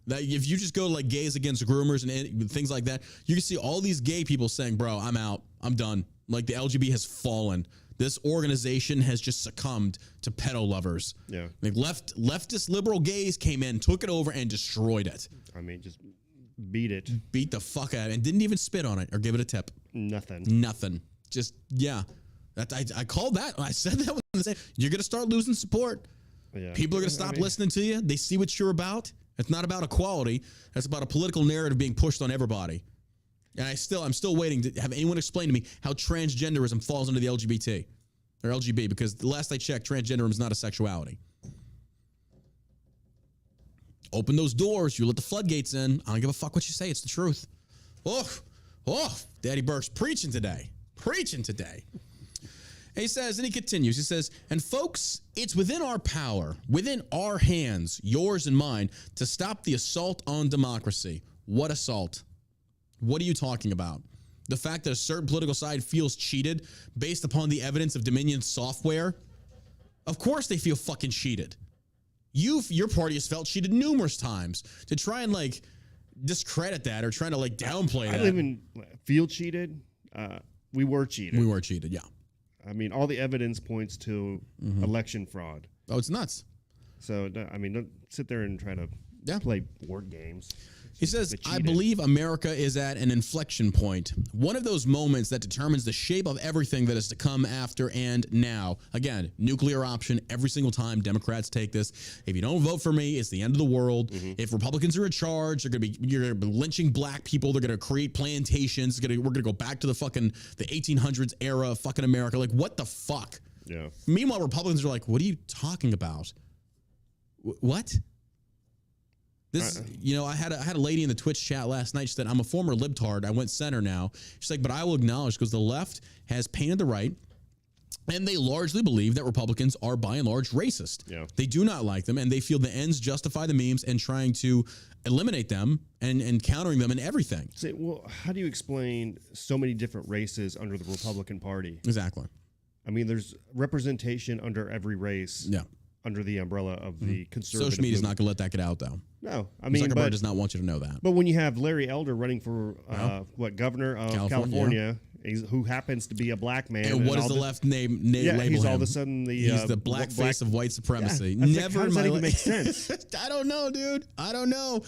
that if you just go to like gays against groomers and things like that, you can see all these gay people saying, bro, I'm out. I'm done. Like the LGBT has fallen. This organization has just succumbed to pedo lovers. Yeah. Like leftist liberal gays came in, took it over and destroyed it. I mean, just beat it. Beat the fuck out of it and didn't even spit on it or give it a tip. Nothing. Just, yeah. I called that. I said that when they said, you're going to start losing support. Yeah. People are going to stop listening to you. They see what you're about, It's not about equality. That's about a political narrative being pushed on everybody. And I'm still waiting to have anyone explain to me how transgenderism falls under the LGBT or LGB, because the last I checked, transgenderism is not a sexuality. Open those doors. You let the floodgates in. I don't give a fuck what you say. It's the truth. Daddy Burke's preaching today. And he says, and he continues, he says, and folks, it's within our power, within our hands, yours and mine, to stop the assault on democracy. What assault? What are you talking about? The fact that a certain political side feels cheated based upon the evidence of Dominion software? Of course they feel fucking cheated. Your party has felt cheated numerous times. To try and like discredit that or trying to like downplay that. I didn't even feel cheated. We were cheated. We were cheated, yeah. I mean, all the evidence points to election fraud. Oh, it's nuts. So, I mean, don't sit there and try to play board games. He says, I believe America is at an inflection point, one of those moments that determines the shape of everything that is to come after and now. Again, nuclear option every single time Democrats take this. If you don't vote for me, it's the end of the world. If Republicans are in charge, you're going to be lynching black people. They're going to create plantations. We're going to go back to the 1800s era of fucking America. Like, what the fuck? Yeah. Meanwhile, Republicans are like, what are you talking about? What? This, I had a lady in the Twitch chat last night. She said, I'm a former libtard. I went center now. She's like, but I will acknowledge, because the left has painted the right, and they largely believe that Republicans are by and large racist. Yeah. They do not like them, and they feel the ends justify the memes and trying to eliminate them and countering them in everything. Say, well, how do you explain so many different races under the Republican Party? Exactly. I mean, there's representation under every race. Yeah. Under the umbrella of the conservative Social media is movement. not going to let that get out, though. No, I mean, Zuckerberg does not want you to know that. But when you have Larry Elder running for governor of California, who happens to be a black man, and what does the left label he's him? all of a sudden he's the black face of white supremacy. Yeah, Never how does that even make sense? I don't know, dude. I don't know.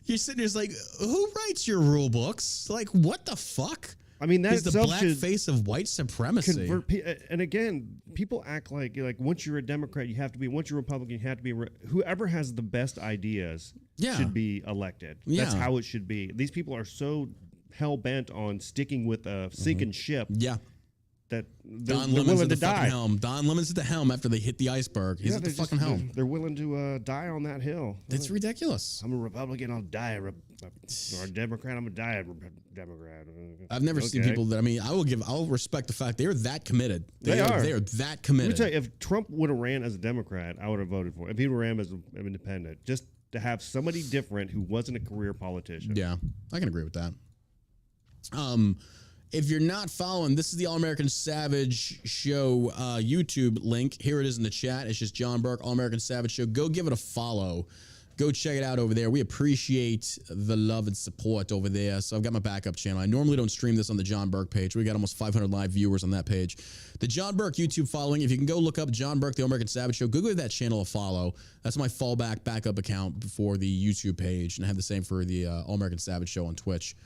You're sitting there like, who writes your rule books? Like, what the fuck? I mean, that is the black face of white supremacy. And again, people act like once you're a Democrat, you have to be. Once you're a Republican, you have to be. Whoever has the best ideas should be elected. Yeah. That's how it should be. These people are so hell bent on sticking with a sinking ship. Yeah. That Don Lemon's at the fucking helm. Don Lemon's at the helm after they hit the iceberg. He's at the fucking helm. They're willing to die on that hill. That's ridiculous. I'm a Republican. I'll die or a Democrat. I'm a die Democrat. I've never seen people that. I mean, I'll respect the fact they're that committed. They are that committed. Let me tell you, if Trump would have ran as a Democrat, I would have voted for him. If he ran as an independent, just to have somebody different who wasn't a career politician. Yeah, I can agree with that. If you're not following, this is the All American Savage Show YouTube link. Here it is in the chat. It's just John Burke, All American Savage Show. Go give it a follow. Go check it out over there. We appreciate the love and support over there. So I've got my backup channel. I normally don't stream this on the John Burke page. We got almost 500 live viewers on that page. The John Burke YouTube following. If you can go look up John Burke, the All American Savage Show, go give that channel a follow. That's my fallback backup account for the YouTube page. And I have the same for the All American Savage Show on Twitch.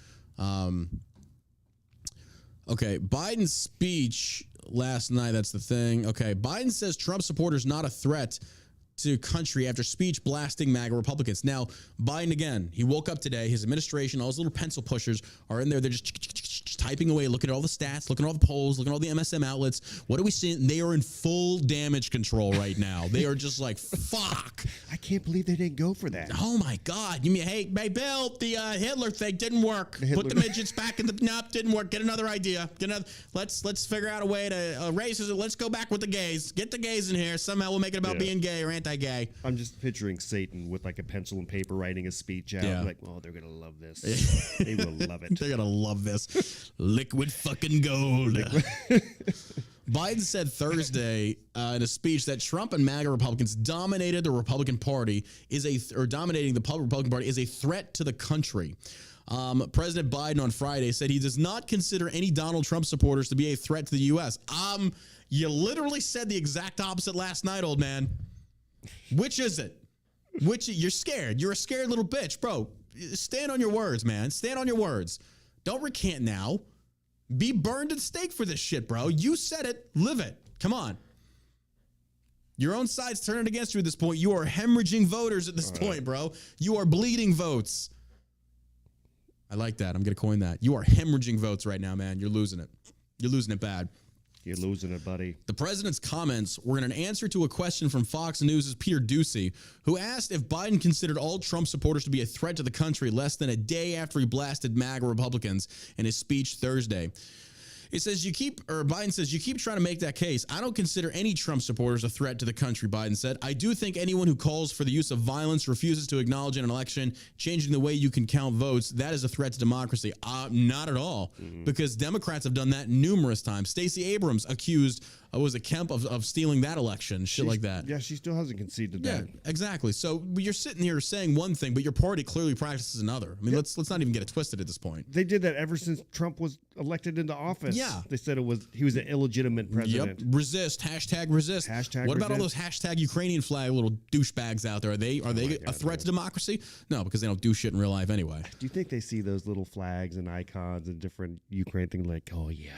Okay, Biden's speech last night, that's the thing. Okay, Biden says Trump supporters not a threat to country after speech blasting MAGA Republicans. Now, Biden, again, he woke up today. His administration, all his little pencil pushers are in there. They're just typing away, looking at all the stats, looking at all the polls, looking at all the MSM outlets. What are we seeing? They are in full damage control right now. They are just like, fuck. I can't believe they didn't go for that. Oh, my God. You mean, hey, Bill, the Hitler thing didn't work. Put the midgets back in the... Nope, didn't work. Get another idea. Let's figure out a way to erase it. Let's go back with the gays. Get the gays in here. Somehow we'll make it about being gay or anti-gay. I'm just picturing Satan with like a pencil and paper writing a speech out. Like, oh, they're going to love this. They will love it. They're going to love this. Liquid fucking gold. Biden said Thursday in a speech that Trump and MAGA Republicans dominated the Republican Party dominating the Republican Party is a threat to the country. President Biden on Friday said he does not consider any Donald Trump supporters to be a threat to the U.S. You literally said the exact opposite last night, old man. Which is it? You're scared. You're a scared little bitch, bro. Stand on your words, man. Stand on your words. Don't recant now. Be burned at the stake for this shit, bro. You said it. Live it. Come on. Your own side's turning against you at this point. You are hemorrhaging voters at this point, bro. You are bleeding votes. I like that. I'm going to coin that. You are hemorrhaging votes right now, man. You're losing it. You're losing it bad. You're losing it, buddy. The president's comments were in an answer to a question from Fox News' Peter Doocy, who asked if Biden considered all Trump supporters to be a threat to the country less than a day after he blasted MAGA Republicans in his speech Thursday. It says Biden says, you keep trying to make that case. I don't consider any Trump supporters a threat to the country, Biden said. I do think anyone who calls for the use of violence, refuses to acknowledge an election, changing the way you can count votes, that is a threat to democracy. Not at all, because Democrats have done that numerous times. Stacey Abrams accused, was it Kemp of stealing that election, shit like that. Yeah, she still hasn't conceded that. Yeah, exactly. So you're sitting here saying one thing, but your party clearly practices another. I mean, let's not even get it twisted at this point. They did that ever since Trump was elected into office. Yeah. They said he was an illegitimate president. Yep. Resist. Hashtag resist. What about all those hashtag Ukrainian flag little douchebags out there? Are they a threat to democracy? No, because they don't do shit in real life anyway. Do you think they see those little flags and icons and different Ukraine things like, oh yeah,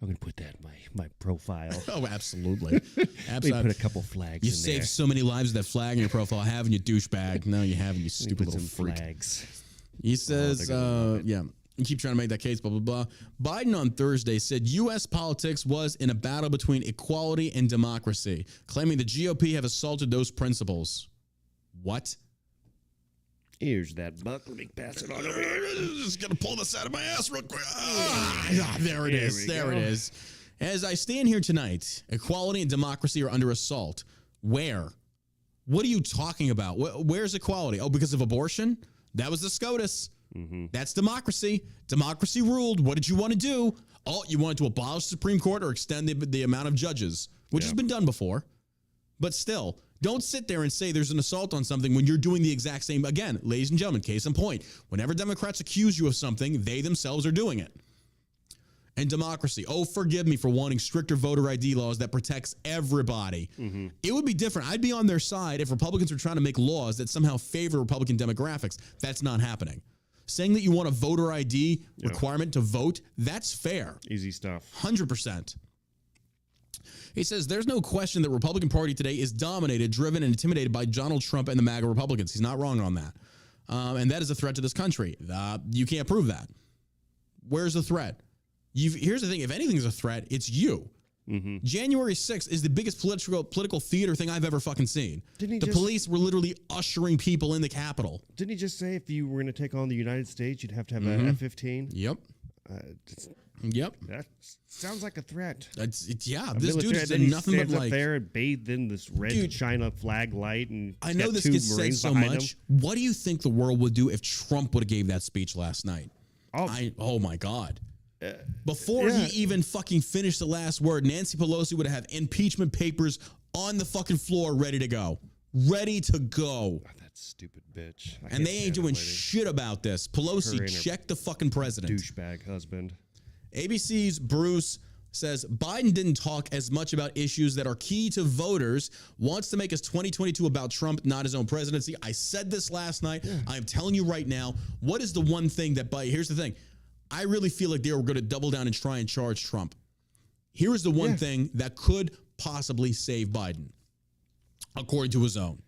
I'm going to put that in my profile. Oh, absolutely. Absolutely. Put a couple flags you in there. You saved so many lives with that flag in your profile. Haven't you, douchebag? No, you haven't, you stupid little freak. Flags. He says, yeah, you keep trying to make that case, blah, blah, blah. Biden on Thursday said U.S. politics was in a battle between equality and democracy, claiming the GOP have assaulted those principles. What? Here's that buck. Let me pass it on over here. Just gonna pull this out of my ass real quick. There it is. There it is. As I stand here tonight, equality and democracy are under assault. Where? What are you talking about? Where's equality? Oh, because of abortion? That was the SCOTUS. That's democracy. Democracy ruled. What did you want to do? Oh, you wanted to abolish the Supreme Court or extend the amount of judges, which has been done before. But still, don't sit there and say there's an assault on something when you're doing the exact same. Again, ladies and gentlemen, case in point, whenever Democrats accuse you of something, they themselves are doing it. And democracy. Oh, forgive me for wanting stricter voter ID laws that protects everybody. It would be different. I'd be on their side if Republicans were trying to make laws that somehow favor Republican demographics. That's not happening. Saying that you want a voter ID requirement to vote, that's fair. Easy stuff. 100%. He says there's no question that Republican Party today is dominated, driven, and intimidated by Donald Trump and the MAGA Republicans. He's not wrong on that. And that is a threat to this country. You can't prove that. Where's the threat? Here's the thing. If anything's a threat, it's you. January 6th is the biggest political theater thing I've ever fucking seen. The police were literally ushering people in the Capitol. Didn't he just say if you were going to take on the United States, you'd have to have an F-15? Yep. Yep. That sounds like a threat. This dude is nothing but like there and bathed in this red China flag light, and I know this gets said so much. What do you think the world would do if Trump would have gave that speech last night? Oh my God. Before he even fucking finished the last word, Nancy Pelosi would have impeachment papers on the fucking floor ready to go. Ready to go. Oh, that stupid bitch. And they ain't doing shit about this. Pelosi, check the fucking president. Douchebag husband. ABC's Bruce says Biden didn't talk as much about issues that are key to voters, wants to make his 2022 about Trump, not his own presidency. I said this last night. I'm telling you right now, what is the one thing that here's the thing. I really feel like they were going to double down and try and charge Trump. Here is the one thing that could possibly save Biden, according to his own.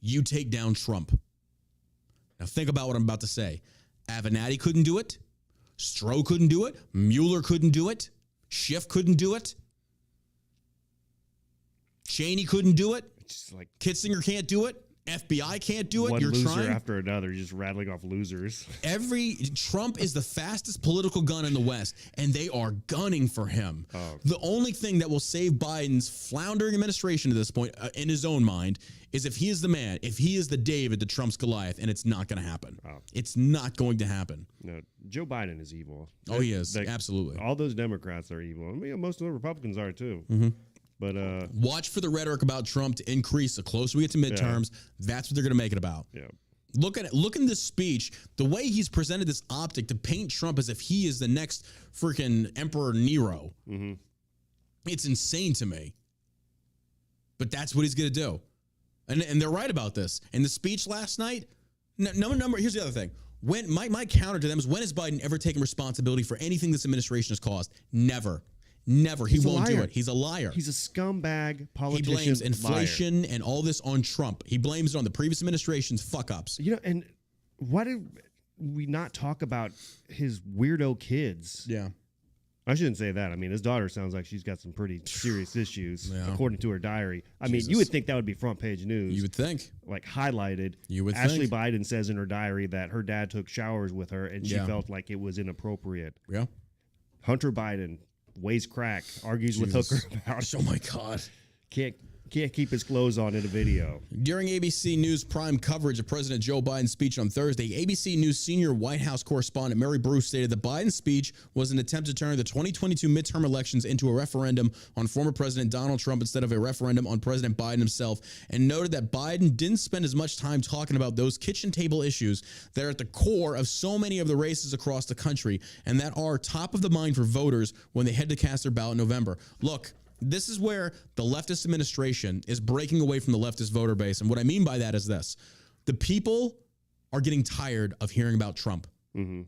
You take down Trump. Now think about what I'm about to say. Avenatti couldn't do it. Stroh couldn't do it. Mueller couldn't do it. Schiff couldn't do it. Cheney couldn't do it. It's like Kitzinger can't do it. FBI can't do it. One You're loser trying after another, just rattling off losers. Trump is the fastest political gun in the West, and they are gunning for him. The only thing that will save Biden's floundering administration to this point, in his own mind, is if he is the man, if he is the David to Trump's Goliath, and it's not going to happen. It's not going to happen. No, Joe Biden is evil. Oh, he is. Absolutely. All those Democrats are evil. I mean, most of the Republicans are too. But watch for the rhetoric about Trump to increase the closer we get to midterms. That's what they're going to make it about. Yeah. Look in this speech, the way he's presented this optic to paint Trump as if he is the next freaking Emperor Nero. It's insane to me. But that's what he's going to do. And they're right about this. In the speech last night, here's the other thing. My counter to them is, when has Biden ever taken responsibility for anything this administration has caused? Never. Never. He won't do it. He's a liar. He's a scumbag politician. He blames inflation and all this on Trump. He blames it on the previous administration's fuck-ups. You know, and why did we not talk about his weirdo kids? Yeah. I shouldn't say that. I mean, his daughter sounds like she's got some pretty serious issues, according to her diary. I mean, you would think that would be front page news. You would think. Like highlighted. You would Ashley think. Biden says in her diary that her dad took showers with her and she felt like it was inappropriate. Yeah. Hunter Biden weighs crack, argues with Hooker about Oh, my God. Can't keep his clothes on in a video. During ABC News Prime coverage of President Joe Biden's speech on Thursday, ABC News senior White House correspondent Mary Bruce stated that Biden's speech was an attempt to turn the 2022 midterm elections into a referendum on former President Donald Trump instead of a referendum on President Biden himself, and noted that Biden didn't spend as much time talking about those kitchen table issues that are at the core of so many of the races across the country and that are top of the mind for voters when they head to cast their ballot in November. Look, this is where the leftist administration is breaking away from the leftist voter base. And what I mean by that is this. The people are getting tired of hearing about Trump. Mm-hmm.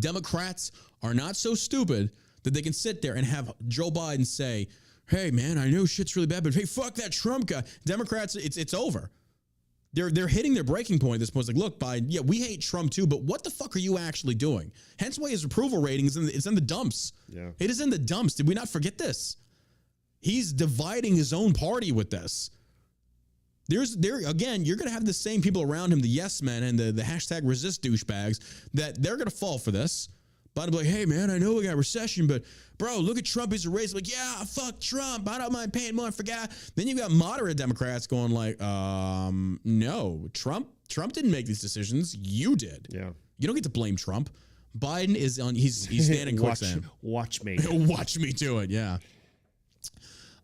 Democrats are not so stupid that they can sit there and have Joe Biden say, hey, man, I know shit's really bad, but hey, fuck that Trump guy. Democrats, it's over. They're hitting their breaking point at this point. It's like, look, Biden, yeah, we hate Trump too, but what the fuck are you actually doing? Hence why his approval rating is in the dumps. Yeah. It is in the dumps. Did we not forget this? He's dividing his own party with this. Again, you're going to have the same people around him, the yes men and the hashtag resist douchebags, that they're going to fall for this. But be like, hey, man, I know we got a recession, but bro, look at Trump. He's a racist. Like, yeah, fuck Trump. I don't mind paying more for gas. Then you got moderate Democrats going like, no, Trump didn't make these decisions. You did. Yeah. You don't get to blame Trump. Biden is on, he's standing quicksand. Watch me. Watch me do it. Yeah.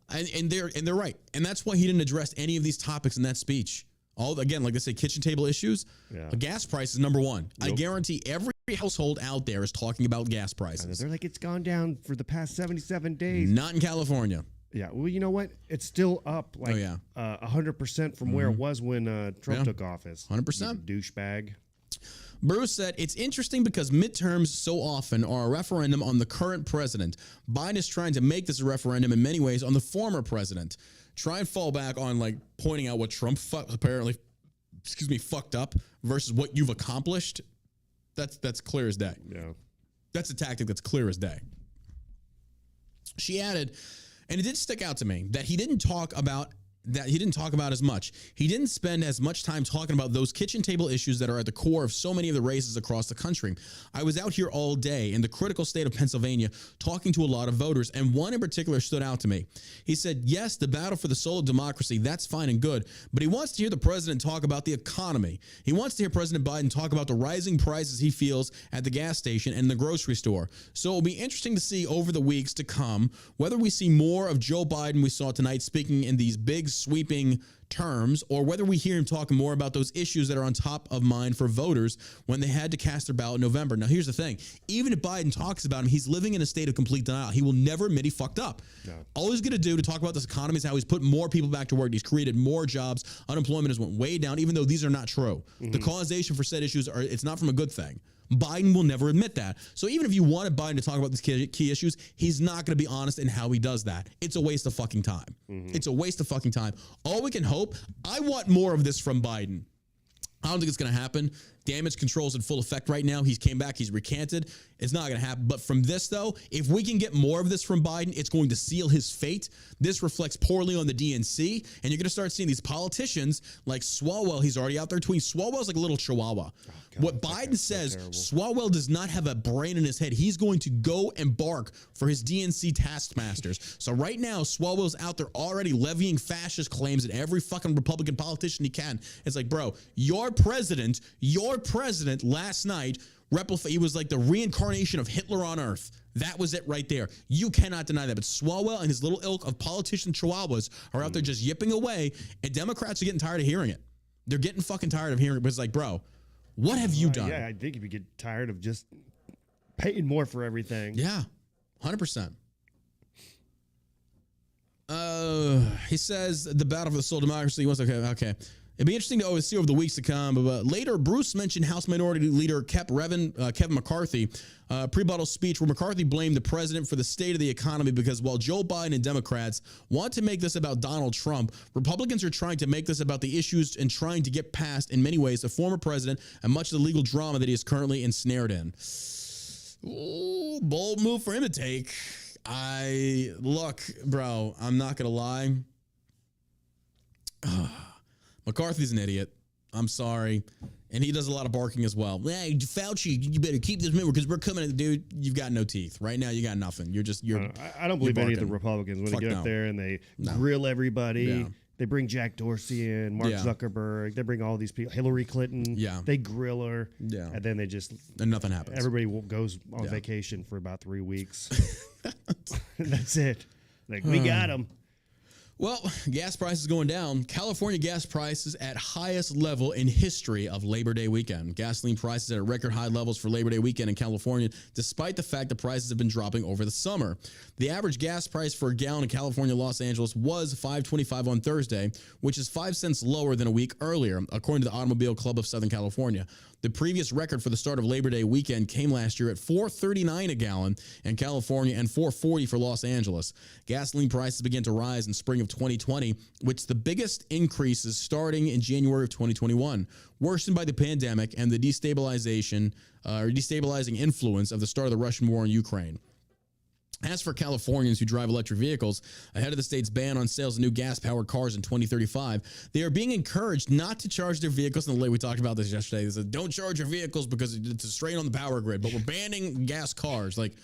And they're right. And that's why he didn't address any of these topics in that speech. Again, like I say, kitchen table issues. Yeah. Gas price is number one. Nope. I guarantee every household out there is talking about gas prices. They're like, it's gone down for the past 77 days. Not in California. Yeah. Well, you know what? It's still up like 100% from where it was when Trump took office. 100%. Douchebag. Bruce said, it's interesting because midterms so often are a referendum on the current president. Biden is trying to make this a referendum in many ways on the former president. Try and fall back on like pointing out what Trump apparently fucked up versus what you've accomplished. That's clear as day. Yeah. That's a tactic that's clear as day. She added, and it did stick out to me that he didn't talk about as much. He didn't spend as much time talking about those kitchen table issues that are at the core of so many of the races across the country. I was out here all day in the critical state of Pennsylvania talking to a lot of voters, and one in particular stood out to me. He said, yes, the battle for the soul of democracy, that's fine and good, but he wants to hear the president talk about the economy. He wants to hear President Biden talk about the rising prices he feels at the gas station and the grocery store. So it'll be interesting to see over the weeks to come whether we see more of Joe Biden we saw tonight speaking in these big sweeping terms, or whether we hear him talking more about those issues that are on top of mind for voters when they had to cast their ballot in November. Now, here's the thing. Even if Biden talks about him, he's living in a state of complete denial. He will never admit he fucked up. No. All he's going to do to talk about this economy is how he's put more people back to work. He's created more jobs. Unemployment has went way down, even though these are not true. Mm-hmm. The causation for said issues it's not from a good thing. Biden will never admit that. So even if you wanted Biden to talk about these key issues, he's not going to be honest in how he does that. It's a waste of fucking time. Mm-hmm. It's a waste of fucking time. All we can hope, I want more of this from Biden. I don't think it's going to happen. Damage control is in full effect right now. He's came back. He's recanted. It's not going to happen. But from this, though, if we can get more of this from Biden, it's going to seal his fate. This reflects poorly on the DNC. And you're going to start seeing these politicians like Swalwell. He's already out there tweeting. Swalwell's like a little chihuahua. Oh, God, what Biden says, Swalwell does not have a brain in his head. He's going to go and bark for his DNC taskmasters. So right now, Swalwell's out there already levying fascist claims at every fucking Republican politician he can. It's like, bro, your president last night, he was like the reincarnation of Hitler on earth. That was it right there. You cannot deny that. But Swalwell and his little ilk of politician chihuahuas are out there just yipping away, and Democrats are getting tired of hearing it. They're getting fucking tired of hearing it. But it's like, bro, what have you done? Yeah, I think if you get tired of just paying more for everything. Yeah, 100%. He says the battle for the soul of democracy. Okay. It'd be interesting to always see over the weeks to come. But later, Bruce mentioned House Minority Leader Kevin McCarthy pre-buttal speech where McCarthy blamed the president for the state of the economy because while Joe Biden and Democrats want to make this about Donald Trump, Republicans are trying to make this about the issues and trying to get past, in many ways, the former president and much of the legal drama that he is currently ensnared in. Ooh, bold move for him to take. Look, bro, I'm not going to lie. McCarthy's an idiot. I'm sorry. And he does a lot of barking as well. Hey, Fauci, you better keep this member because we're coming at the dude. You've got no teeth. Right now, you got nothing. I don't believe any of the Republicans when they get up there and they grill everybody. Yeah. They bring Jack Dorsey in, Mark Zuckerberg. They bring all these people. Hillary Clinton. Yeah. They grill her. Yeah. And then and nothing happens. Everybody goes on vacation for about 3 weeks. That's it. Like, we got them. Well, gas prices going down. California gas prices at highest level in history of Labor Day weekend. Gasoline prices at record high levels for Labor Day weekend in California, despite the fact that prices have been dropping over the summer. The average gas price for a gallon in California, Los Angeles was $5.25 on Thursday, which is 5 cents lower than a week earlier, according to the Automobile Club of Southern California. The previous record for the start of Labor Day weekend came last year at $4.39 a gallon in California and $4.40 for Los Angeles. Gasoline prices began to rise in spring of 2020, which the biggest increases starting in January of 2021, worsened by the pandemic and the destabilizing influence of the start of the Russian war in Ukraine. As for Californians who drive electric vehicles, ahead of the state's ban on sales of new gas-powered cars in 2035, they are being encouraged not to charge their vehicles. And we talked about this yesterday. They said, don't charge your vehicles because it's a strain on the power grid, but we're banning gas cars. Like,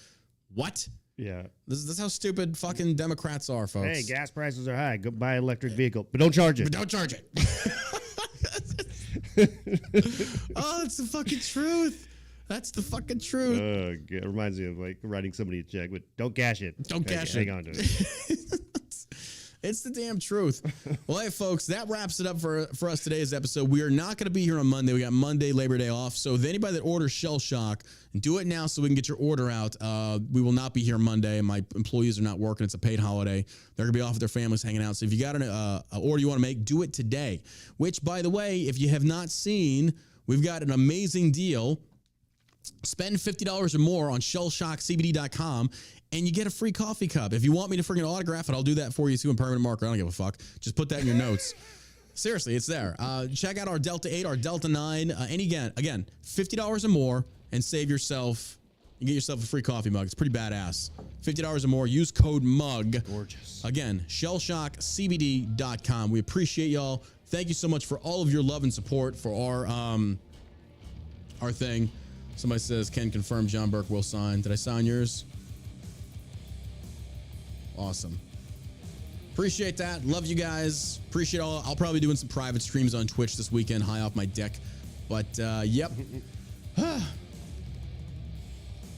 what? Yeah. This is how stupid fucking Democrats are, folks. Hey, gas prices are high. Go buy an electric vehicle, but don't charge it. But don't charge it. Oh, it's the fucking truth. That's the fucking truth. It reminds me of like writing somebody a check, but don't cash it. Don't cash it. Hang on to it. It's the damn truth. Well, hey, folks, that wraps it up for us today's episode. We are not going to be here on Monday. We got Monday, Labor Day off. So if anybody that orders Shell Shock, do it now so we can get your order out. We will not be here Monday. My employees are not working. It's a paid holiday. They're going to be off with their families hanging out. So if you got an order you want to make, do it today. Which, by the way, if you have not seen, we've got an amazing deal. Spend $50 or more on shellshockcbd.com and you get a free coffee cup. If you want me to freaking autograph it, I'll do that for you too in permanent marker. I don't give a fuck. Just put that in your notes. Seriously, it's there. Check out our Delta 8, our Delta 9. And again, $50 or more and save yourself. You get yourself a free coffee mug. It's pretty badass. $50 or more. Use code MUG. Gorgeous. Again, shellshockcbd.com. We appreciate y'all. Thank you so much for all of your love and support for our thing. Somebody says, Ken confirmed John Burke will sign. Did I sign yours? Awesome. Appreciate that. Love you guys. Appreciate all. I'll probably be doing some private streams on Twitch this weekend, high off my deck. But, yep.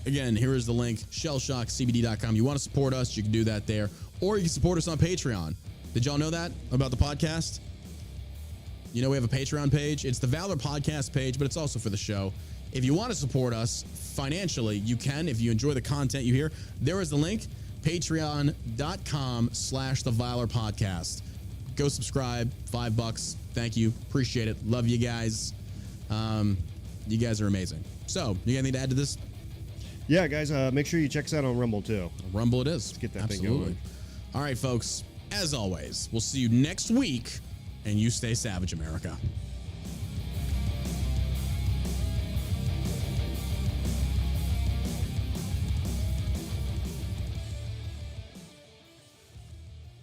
Again, here is the link, shellshockcbd.com. You want to support us, you can do that there. Or you can support us on Patreon. Did y'all know that about the podcast? You know we have a Patreon page. It's the Valor Podcast page, but it's also for the show. If you want to support us financially, you can. If you enjoy the content you hear, there is the link, patreon.com/The Valor Podcast. Go subscribe, $5. Thank you. Appreciate it. Love you guys. You guys are amazing. So, you got anything to add to this? Yeah, guys, make sure you check us out on Rumble, too. Rumble it is. Let's get that Absolutely. thing going. All right, folks. As always, we'll see you next week, and you stay savage, America.